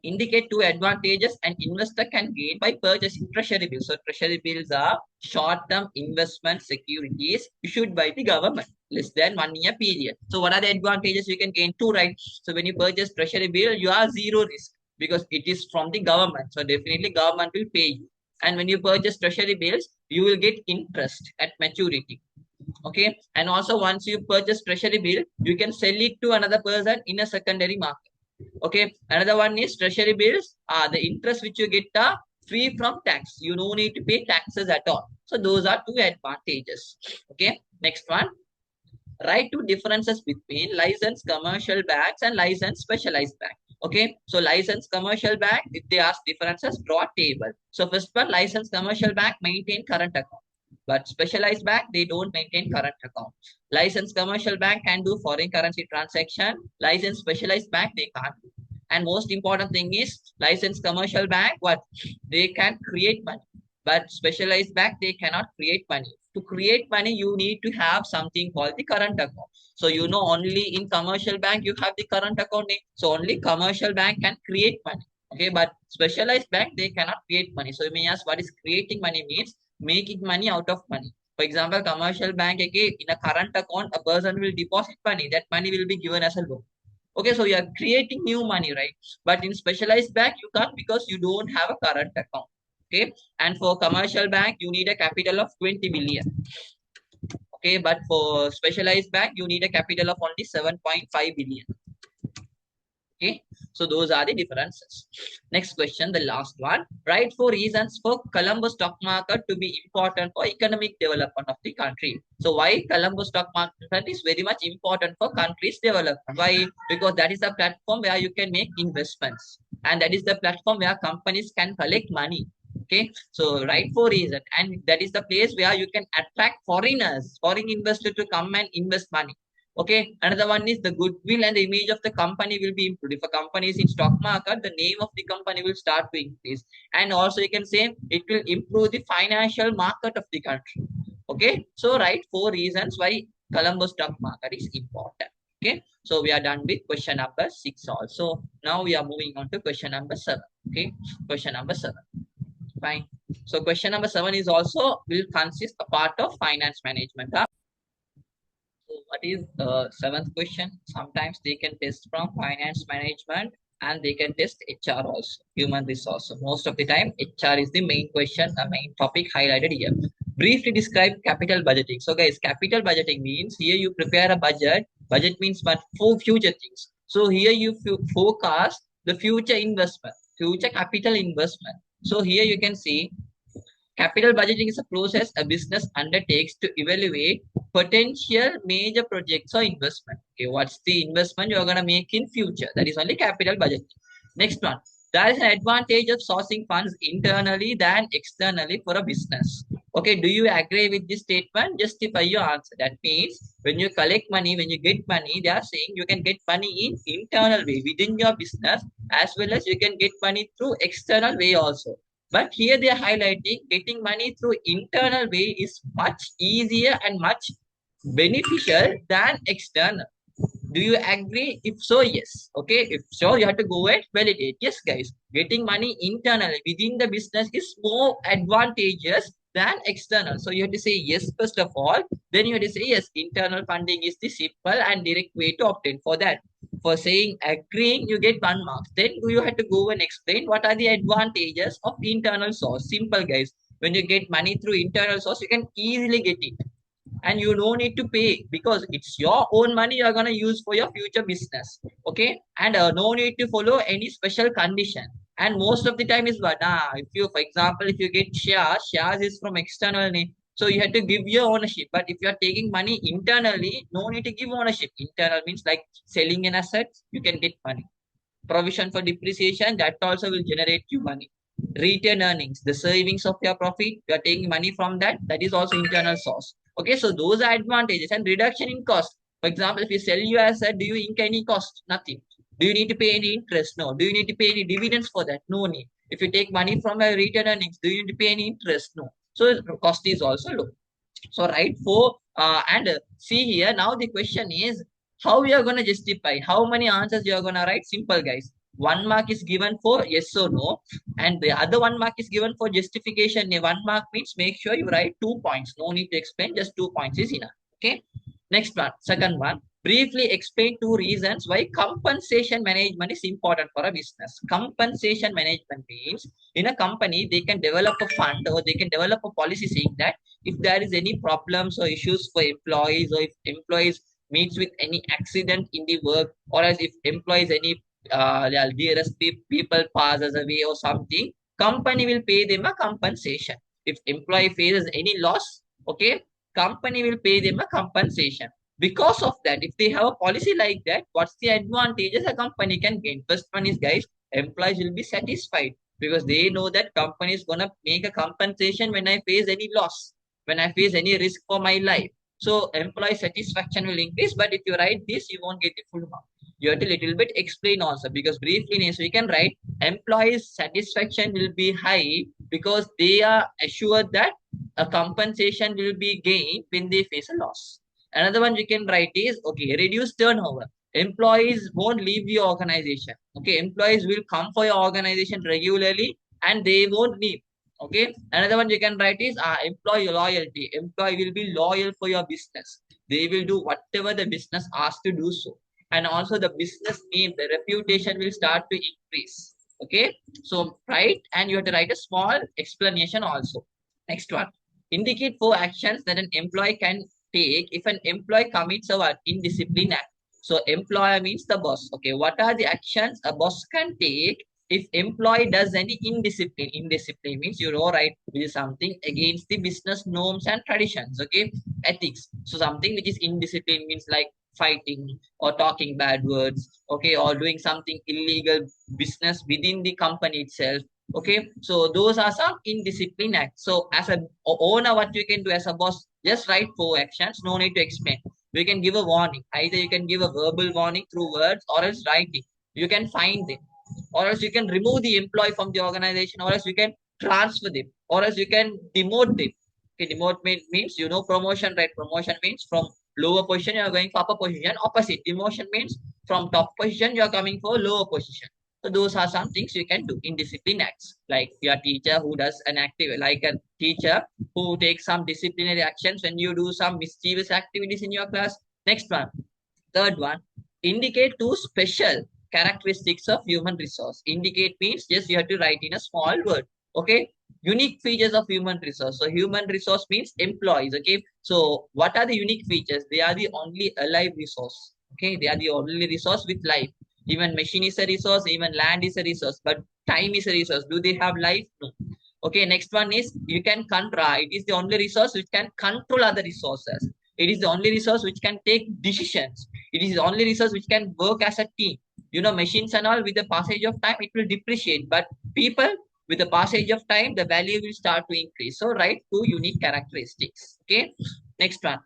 Indicate 2 advantages an investor can gain by purchasing treasury bills. So treasury bills are short-term investment securities issued by the government, less than 1 year period. So what are the advantages you can gain? 2, right? So when you purchase treasury bill, you are zero risk because it is from the government. So definitely government will pay you. And when you purchase treasury bills, you will get interest at maturity. Okay, and also once you purchase treasury bill, you can sell it to another person in a secondary market. Okay, another one is treasury bills. The interest which you get are free from tax. You don't need to pay taxes at all. So those are 2 advantages. Okay, next one. Write 2 differences between licensed commercial banks and licensed specialized bank. Okay, so licensed commercial bank, if they ask differences, draw a table. So first one, licensed commercial bank maintain current account, but specialized bank they don't maintain current account. Licensed commercial bank can do foreign currency transaction. Licensed specialized bank they can't do. And most important thing is licensed commercial bank, what? They can create money, but specialized bank they cannot create money. To create money, you need to have something called the current account. So you know only in commercial bank you have the current account name. So only commercial bank can create money. Okay, but specialized bank they cannot create money. So you may ask what is creating money means? making money out of money. For example, commercial bank, okay, in a current account, a person will deposit money. That money will be given as a loan. Okay, so you are creating new money, right? But in specialized bank, you can't because you don't have a current account. Okay, and for commercial bank, you need a capital of 20 billion. Okay, but for specialized bank, you need a capital of only 7.5 billion. Okay, so those are the differences. Next question, the last one. Write four reasons for Colombo stock market to be important for economic development of the country. So why Colombo stock market is very much important for country's development? Why? Because that is the platform where you can make investments, and that is the platform where companies can collect money. Okay, so write four reasons, and that is the place where you can attract foreigners, foreign investors to come and invest money. Okay, another one is the goodwill and the image of the company will be improved. If a company is in stock market, the name of the company will start to increase. And also you can say it will improve the financial market of the country. Okay, so write four reasons why Colombo stock market is important. Okay, so we are done with question number 6 also. Now we are moving on to question number 7. Okay, question number 7. Fine. So question number 7 is also will consist a part of finance management. So what is seventh question? Sometimes they can test from finance management and they can test HR also, human resource. So most of the time, HR is the main question, the main topic highlighted here. Briefly describe capital budgeting. So guys, capital budgeting means here you prepare a budget. Budget means but for future things. So here you forecast the future investment, future capital investment. So here you can see capital budgeting is a process a business undertakes to evaluate potential major projects or investment. Okay, what's the investment you're going to make in future? That is only capital budgeting. Next one. There is an advantage of sourcing funds internally than externally for a business. Okay, do you agree with this statement? Justify your answer. That means when you collect money, when you get money, they are saying you can get money in internal way within your business as well as you can get money through external way also. But here they are highlighting getting money through internal way is much easier and much beneficial than external. Do you agree? If so, yes. Okay. If so, you have to go and validate. Yes, guys. Getting money internally within the business is more advantageous than external. So you have to say yes first of all. Then you have to say yes. Internal funding is the simple and direct way to obtain. For that, for saying agreeing, you get 1 mark. Then you have to go and explain what are the advantages of internal source. Simple, guys. When you get money through internal source, you can easily get it and you don't need to pay because it's your own money you're going to use for your future business. Okay, and no need to follow any special condition. And most of the time is what if you, for example, if you get shares is from external name, so you have to give your ownership. But if you are taking money internally, no need to give ownership. Internal means like selling an asset, you can get money. Provision for depreciation, that also will generate you money. Return earnings, the savings of your profit, you are taking money from that, that is also internal source. Okay, so those are advantages. And reduction in cost. For example, if you sell your asset, do you incur any cost? Nothing. Do you need to pay any interest? No. Do you need to pay any dividends for that? No need. If you take money from a return earnings, do you need to pay any interest? No. So cost is also low. So right for and see here now the question is how we are going to justify how many answers you are going to write. Simple, guys. 1 mark is given for yes or no, and the other 1 mark is given for justification. 1 mark means make sure you write 2 points. No need to explain, just 2 points is enough. Okay. Next one, second one. Briefly explain 2 reasons why compensation management is important for a business. Compensation management means in a company they can develop a fund or they can develop a policy saying that if there is any problems or issues for employees or if employees meets with any accident in the work or as if employees any their dearest people passes away or something, company will pay them a compensation. If employee faces any loss, okay, company will pay them a compensation. Because of that, if they have a policy like that, what's the advantages a company can gain? First one is, guys, employees will be satisfied because they know that company is gonna make a compensation when I face any loss, when I face any risk for my life. So employee satisfaction will increase. But if you write this, you won't get the full mark. You have to little bit explain also because briefly, so you can write employees satisfaction will be high because they are assured that a compensation will be gained when they face a loss. Another one you can write is okay, reduce turnover. Employees won't leave your organization. Okay, employees will come for your organization regularly and they won't leave. Okay. Another one you can write is employee loyalty. Employee will be loyal for your business. They will do whatever the business asks to do so. And also the business name, the reputation will start to increase. Okay. So write, and you have to write a small explanation also. Next one. Indicate 4 actions that an employee can take if an employee commits a what? Indiscipline act. So employer means the boss. Okay. What are the actions a boss can take if employee does any indiscipline? Indiscipline means you know, right, which is something against the business norms and traditions. Okay. Ethics. So something which is indiscipline means like fighting or talking bad words, okay, or doing something illegal business within the company itself. Okay, so those are some indiscipline acts. So as a owner, what you can do as a boss, just write 4 actions, no need to explain. You can give a warning. Either you can give a verbal warning through words or else writing. You can find them, or else you can remove the employee from the organization, or else you can transfer them, or else you can demote them. Okay, demote means you know promotion, right? Promotion means from lower position you are going for upper position. Opposite, demotion means from top position you are coming for lower position. So those are some things you can do in discipline acts. Like your teacher who does an active, like a teacher who takes some disciplinary actions when you do some mischievous activities in your class. Next one. Third one, indicate 2 special characteristics of human resource. Indicate means just you have to write in a small word. Okay. Unique features of human resource. So human resource means employees. Okay. So what are the unique features? They are the only alive resource. Okay. They are the only resource with life. Even machine is a resource, even land is a resource, but time is a resource. Do they have life? No. Okay, next one is you can control. It is the only resource which can control other resources. It is the only resource which can take decisions. It is the only resource which can work as a team. You know, machines and all, with the passage of time, it will depreciate. But people, with the passage of time, the value will start to increase. So write 2 unique characteristics. Okay. Next one.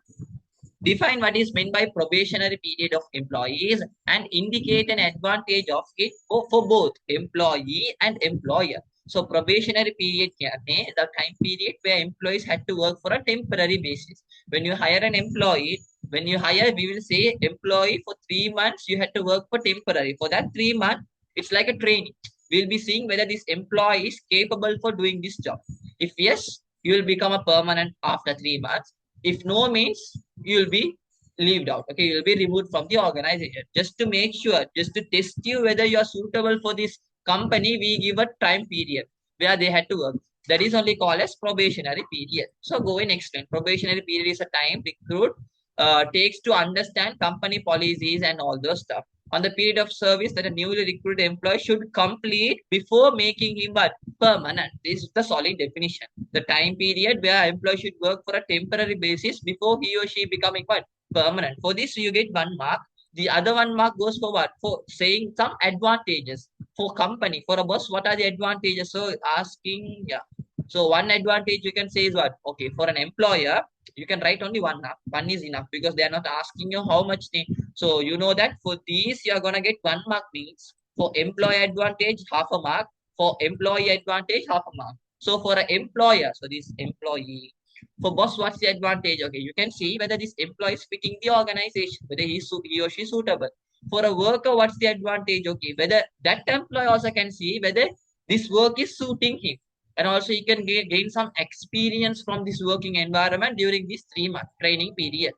Define what is meant by probationary period of employees and indicate an advantage of it for both employee and employer. So probationary period here, the time period where employees had to work for a temporary basis. When you hire an employee, when you hire, we will say employee for 3 months, you had to work for temporary. For that 3 months, it's like a training. We'll be seeing whether this employee is capable for doing this job. If yes, you will become a permanent after 3 months. If no means you will be leaved out. Okay, you'll be removed from the organization. Just to make sure, just to test you whether you are suitable for this company, we give a time period where they had to work. That is only called as probationary period. So go and explain. Probationary period is a time recruit takes to understand company policies and all those stuff. On the period of service that a newly recruited employee should complete before making him what? Permanent. This is the solid definition. The time period where employee should work for a temporary basis before he or she becoming what? Permanent. For this, you get 1 mark. The other 1 mark goes for what? For saying some advantages for company, for a boss. What are the advantages? So asking, yeah. So one advantage you can say is what? Okay, for an employer, you can write only 1 mark. One is enough because they are not asking you how much they. So you know that for these you are gonna get 1 mark means for employee advantage half a mark, for employee advantage half a mark. So for an employer, so this employee, for boss, what's the advantage? Okay, you can see whether this employee is fitting the organization, whether he or she is suitable. For a worker, what's the advantage? Okay, whether that employee also can see whether this work is suiting him. And also he can gain some experience from this working environment during this 3 month training period.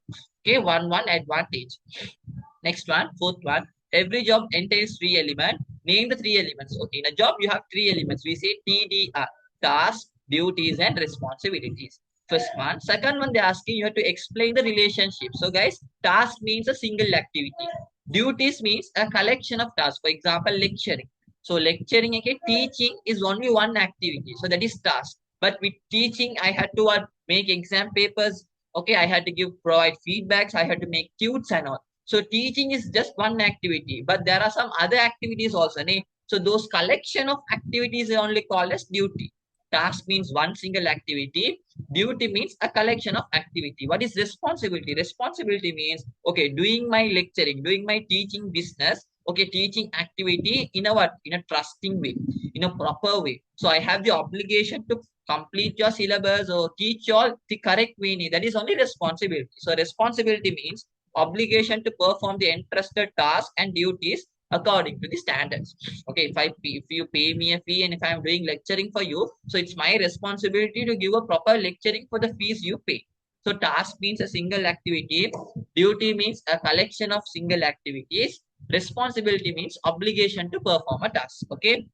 Okay, one advantage. Next one, fourth one. Every job entails 3 elements. Name the 3 elements. Okay, in a job you have 3 elements. We say TDR, tasks, duties, and responsibilities. First one. Second one, they're asking you have to explain the relationship. So guys, task means a single activity. Duties means a collection of tasks. For example, lecturing. So lecturing, okay, teaching is only one activity. So that is task. But with teaching, I had to make exam papers. Okay, I had to provide feedbacks. I had to make tunes and all. So teaching is just one activity, but there are some other activities also. So those collection of activities are only called as duty. Task means one single activity. Duty means a collection of activity. What is responsibility? Responsibility means, okay, doing my lecturing, doing my teaching business, okay, teaching activity in a what? In a trusting way, in a proper way. So I have the obligation to complete your syllabus or teach you all the correct way. That is only responsibility. So responsibility means obligation to perform the entrusted tasks and duties according to the standards. Okay, if you pay me a fee and if I'm doing lecturing for you, so it's my responsibility to give a proper lecturing for the fees you pay. So task means a single activity, duty means a collection of single activities, responsibility means obligation to perform a task. Okay,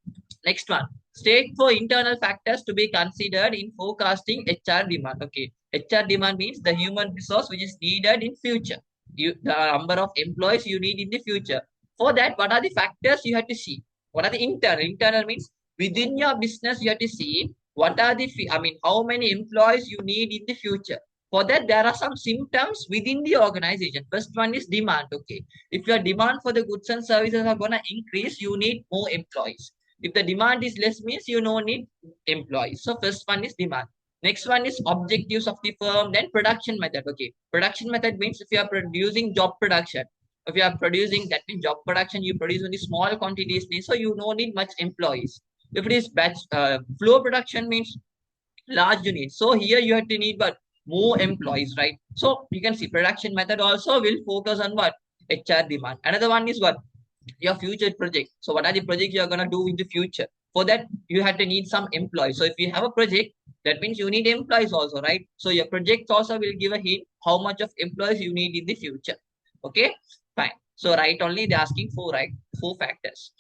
next one. State for internal factors to be considered in forecasting HR demand. Okay, HR demand means the human resource which is needed in future. The number of employees you need in the future. For that, what are the factors you have to see? What are the internal? Internal means within your business you have to see what are the how many employees you need in the future. For that, there are some symptoms within the organization. First one is demand. Okay, if your demand for the goods and services are gonna increase, you need more employees. If the demand is less, means you don't need employees. So first one is demand. Next one is objectives of the firm, then production method. Okay, production method means if you are producing job production, if you are producing, that means job production, you produce only small quantities, so you don't need much employees. If it is batch flow production means large units, so here you have to need but more employees, right? So you can see production method also will focus on what? HR demand. Another one is what? Your future project. So what are the projects you're going to do in the future? For that, you have to need some employees. So if you have a project, that means you need employees also, right? So your project also will give a hint how much of employees you need in the future. Okay, fine. So right only they're asking for right four factors.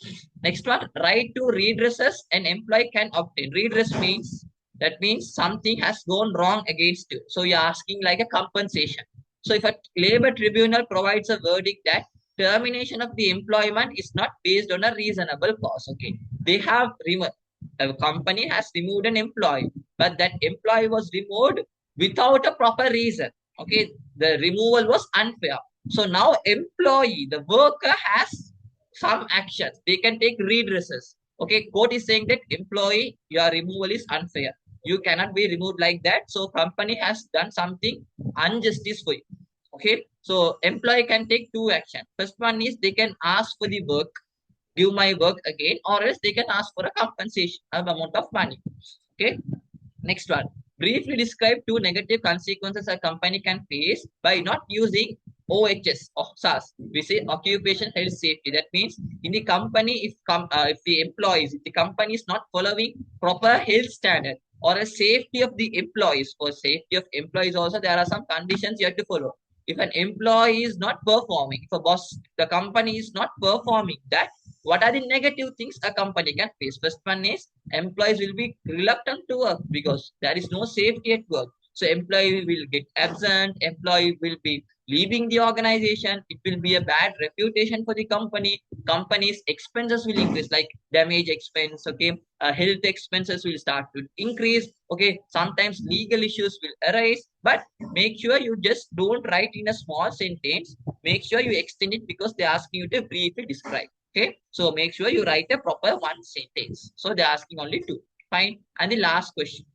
Next one, right to redresses an employee can obtain. Redress means that means something has gone wrong against you. So you're asking like a compensation. So if a labor tribunal provides a verdict that termination of the employment is not based on a reasonable cause. Okay, they have removed, a company has removed an employee, but that employee was removed without a proper reason. Okay, the removal was unfair. So now employee, the worker has some actions. They can take redresses. Okay, court is saying that employee, your removal is unfair. You cannot be removed like that. So company has done something injustice for you. Okay, so employee can take two actions. First one is they can ask for the work, give my work again, or else they can ask for a compensation, an amount of money. Okay, next one. Briefly describe two negative consequences a company can face by not using OHS or SAS. We say occupation health safety. That means in the company, if the employees, if the company is not following proper health standard or a safety of the employees, for safety of employees also there are some conditions you have to follow. If an employee is not performing, if a boss, the company is not performing that, what are the negative things a company can face? First one is employees will be reluctant to work because there is no safety at work. So employee will get absent, employee will be leaving the organization. It will be a bad reputation for the company. Company's expenses will increase, like damage expense. Okay, health expenses will start to increase. Okay, sometimes legal issues will arise, but make sure you just don't write in a small sentence. Make sure you extend it because they're asking you to briefly describe. Okay, so make sure you write a proper one sentence. So they're asking only two. Fine. And the last question.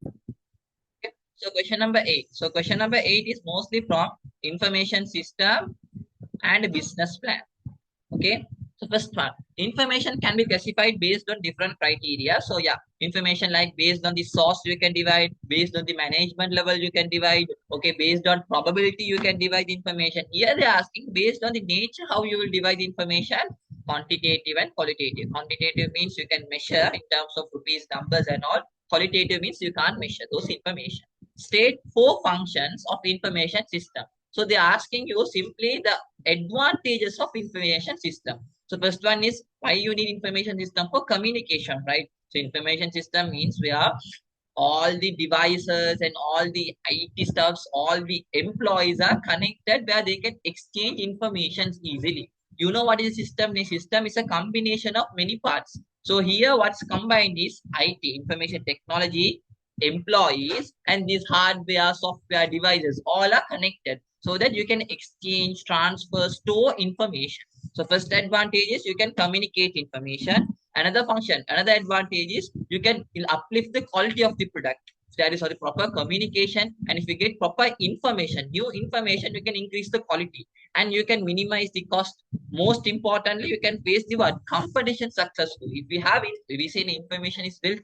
Okay. So question number 8. So question number 8 is mostly from information system and business plan. Okay. So first one, information can be classified based on different criteria. So yeah, information like based on the source you can divide, based on the management level you can divide. Okay, based on probability you can divide information. Here they are asking based on the nature how you will divide the information, quantitative and qualitative. Quantitative means you can measure in terms of rupees, numbers and all. Qualitative means you can't measure those information. State four functions of information system. So they are asking you simply the advantages of information system. So first one is why you need information system for communication, right? So information system means where all the devices and all the IT stuffs, all the employees are connected where they can exchange information easily. You know what is a system? A system is a combination of many parts. So here what's combined is IT, information technology, employees, and these hardware, software devices all are connected so that you can exchange, transfer, store information. So first advantage is you can communicate information. Another function, another advantage is you can uplift the quality of the product. So that is the proper communication. And if you get proper information, new information, you can increase the quality and you can minimize the cost. Most importantly, you can face the what? Competition successfully. If we have it, we say information is built.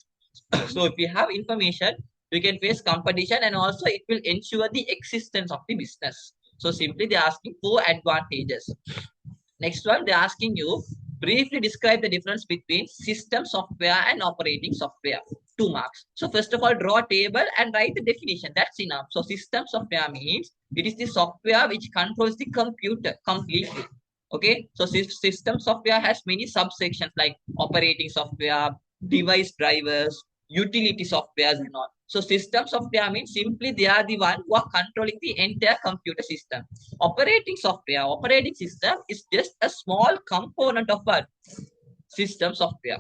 So if you have information, you can face competition and also it will ensure the existence of the business. So simply they're asking four advantages. Next one, they're asking you briefly describe the difference between system software and operating software. 2 marks. So first of all, draw a table and write the definition. That's enough. So system software means it is the software which controls the computer completely. Okay. So system software has many subsections like operating software, device drivers, utility softwares and all. So system software means simply they are the one who are controlling the entire computer system. Operating system is just a small component of what? System software.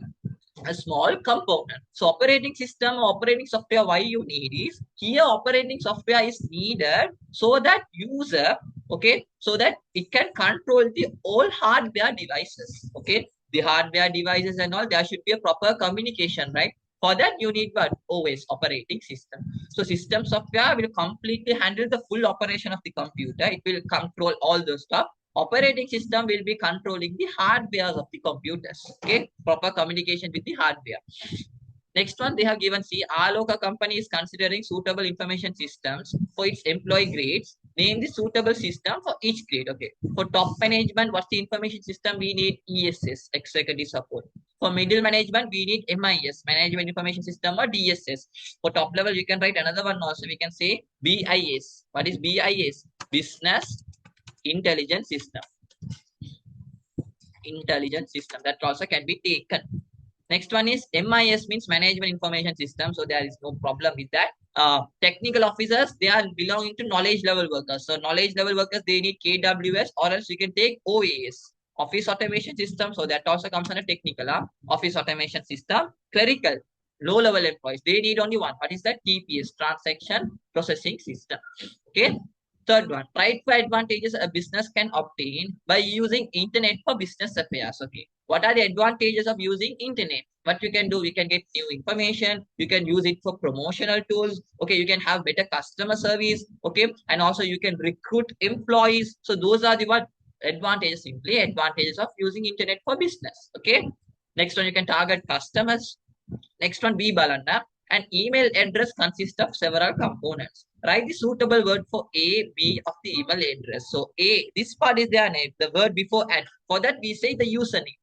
A small component. So operating software, why you need is here operating software is needed so that user, okay, so that it can control the all hardware devices. Okay, the hardware devices and all, there should be a proper communication, right? For that you need what? OS, operating system. So system software will completely handle the full operation of the computer. It will control all the stuff. Operating system will be controlling the hardware of the computers. Okay, proper communication with the hardware. Next one, they have given, see, Aloka company is considering suitable information systems for its employee grades. Name the suitable system for each grade. Okay. For top management, what's the information system? We need ESS, executive support. For middle management, we need MIS, management information system, or DSS. For top level, you can write another one also. We can say BIS. What is BIS? Business Intelligence System. Intelligence system. That also can be taken. Next one is MIS, means management information system. So there is no problem with that. Technical officers, they are belonging to knowledge level workers. So knowledge level workers, they need KWS, or else you can take OAS. Office automation system. So that also comes under technical. Office automation system. Clerical, low level employees, they need only one. What is that? TPS, transaction processing system. Okay. Third one, prideful advantages a business can obtain by using internet for business affairs. Okay. What are the advantages of using internet? What you can do, you can get new information, you can use it for promotional tools. Okay, you can have better customer service. Okay, and also you can recruit employees. So those are the what advantages, simply advantages of using internet for business. Okay. Next one, you can target customers. Next one, B Balanda. An email address consists of several components. Write the suitable word for A, B of the email address. So A, this part is their name, the word before at. For that, we say the username.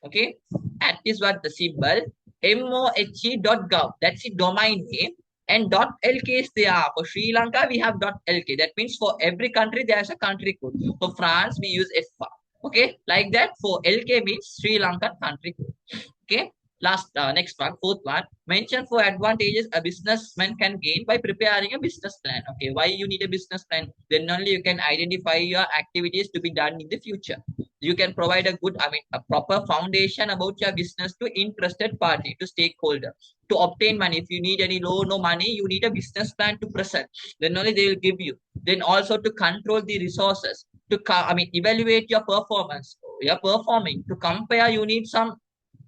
Okay. At is what? The symbol. mohe.gov. That's the domain name. And .lk is there. For Sri Lanka, we have .lk. That means for every country, there is a country code. For France, we use FA. Okay. Like that, for LK means Sri Lankan country code. Okay. Next one, fourth one. Mention 4 advantages a businessman can gain by preparing a business plan. Okay, why you need a business plan? Then only you can identify your activities to be done in the future. You can provide a proper foundation about your business to interested party, to stakeholder, to obtain money. If you need any loan or money, you need a business plan to present. Then only they will give you. Then also to control the resources, to evaluate your performance. You're performing. To compare, you need some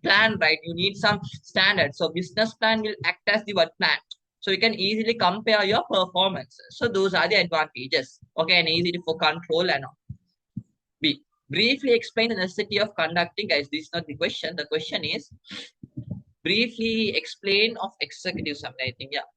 plan, right? You need some standards. So business plan will act as the word plan. So you can easily compare your performances. So those are the advantages. Okay, and easy for control and all. B. Briefly explain the necessity of conducting, guys. This is not the question. The question is briefly explain of executive summary. I think, yeah.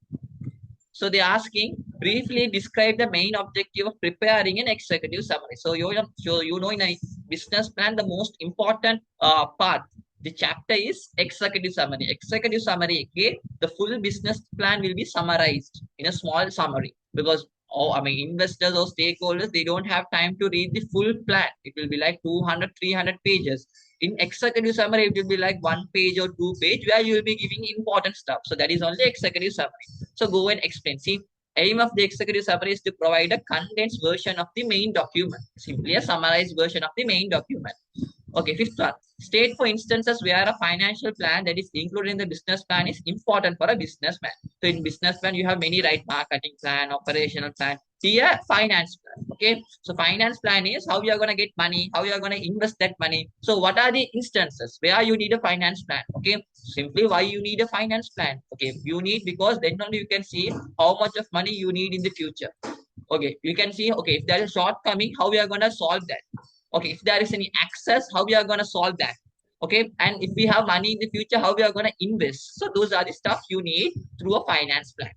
So they're asking briefly describe the main objective of preparing an executive summary. So you know in a business plan, the most important part, the chapter is executive summary. Executive summary, okay, the full business plan will be summarized in a small summary because investors or stakeholders, they don't have time to read the full plan. It will be like 200, 300 pages. In executive summary, it will be like 1 page or 2 page where you will be giving important stuff. So that is only executive summary. So go and explain. See, aim of the executive summary is to provide a condensed version of the main document. Simply a summarized version of the main document. Okay, fifth one. State for instances where a financial plan that is included in the business plan is important for a businessman. So in business plan, you have many, right? Marketing plan, operational plan. Here, finance plan. Okay, so finance plan is how you are going to get money, how you are going to invest that money. So what are the instances where you need a finance plan? Okay, simply why you need a finance plan? Okay, you need because then only you can see how much of money you need in the future. Okay, you can see, okay, if there is shortcoming, how we are going to solve that. Okay, if there is any access, how we are going to solve that. Okay, and if we have money in the future, how we are going to invest. So those are the stuff you need through a finance plan.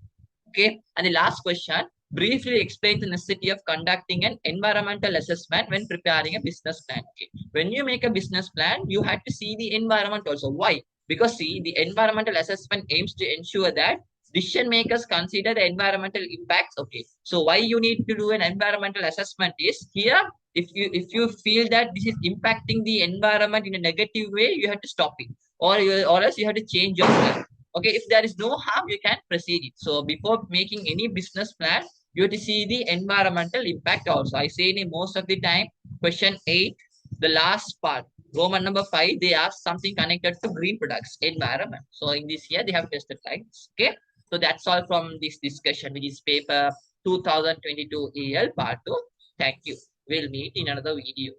Okay, and the last question, briefly explain the necessity of conducting an environmental assessment when preparing a business plan. Okay. When you make a business plan, you have to see the environment also. Why? Because see, the environmental assessment aims to ensure that decision makers consider the environmental impacts. Okay. So why you need to do an environmental assessment is here. If you feel that this is impacting the environment in a negative way, you have to stop it, or else you have to change your plan. Okay, if there is no harm, you can proceed it. So before making any business plan, you have to see the environmental impact also. I say in most of the time, question 8, the last part, Roman number 5, they ask something connected to green products, environment. So in this year, they have tested like this. Okay. So that's all from this discussion, which is paper 2022 EL part 2. Thank you. We'll meet in another video.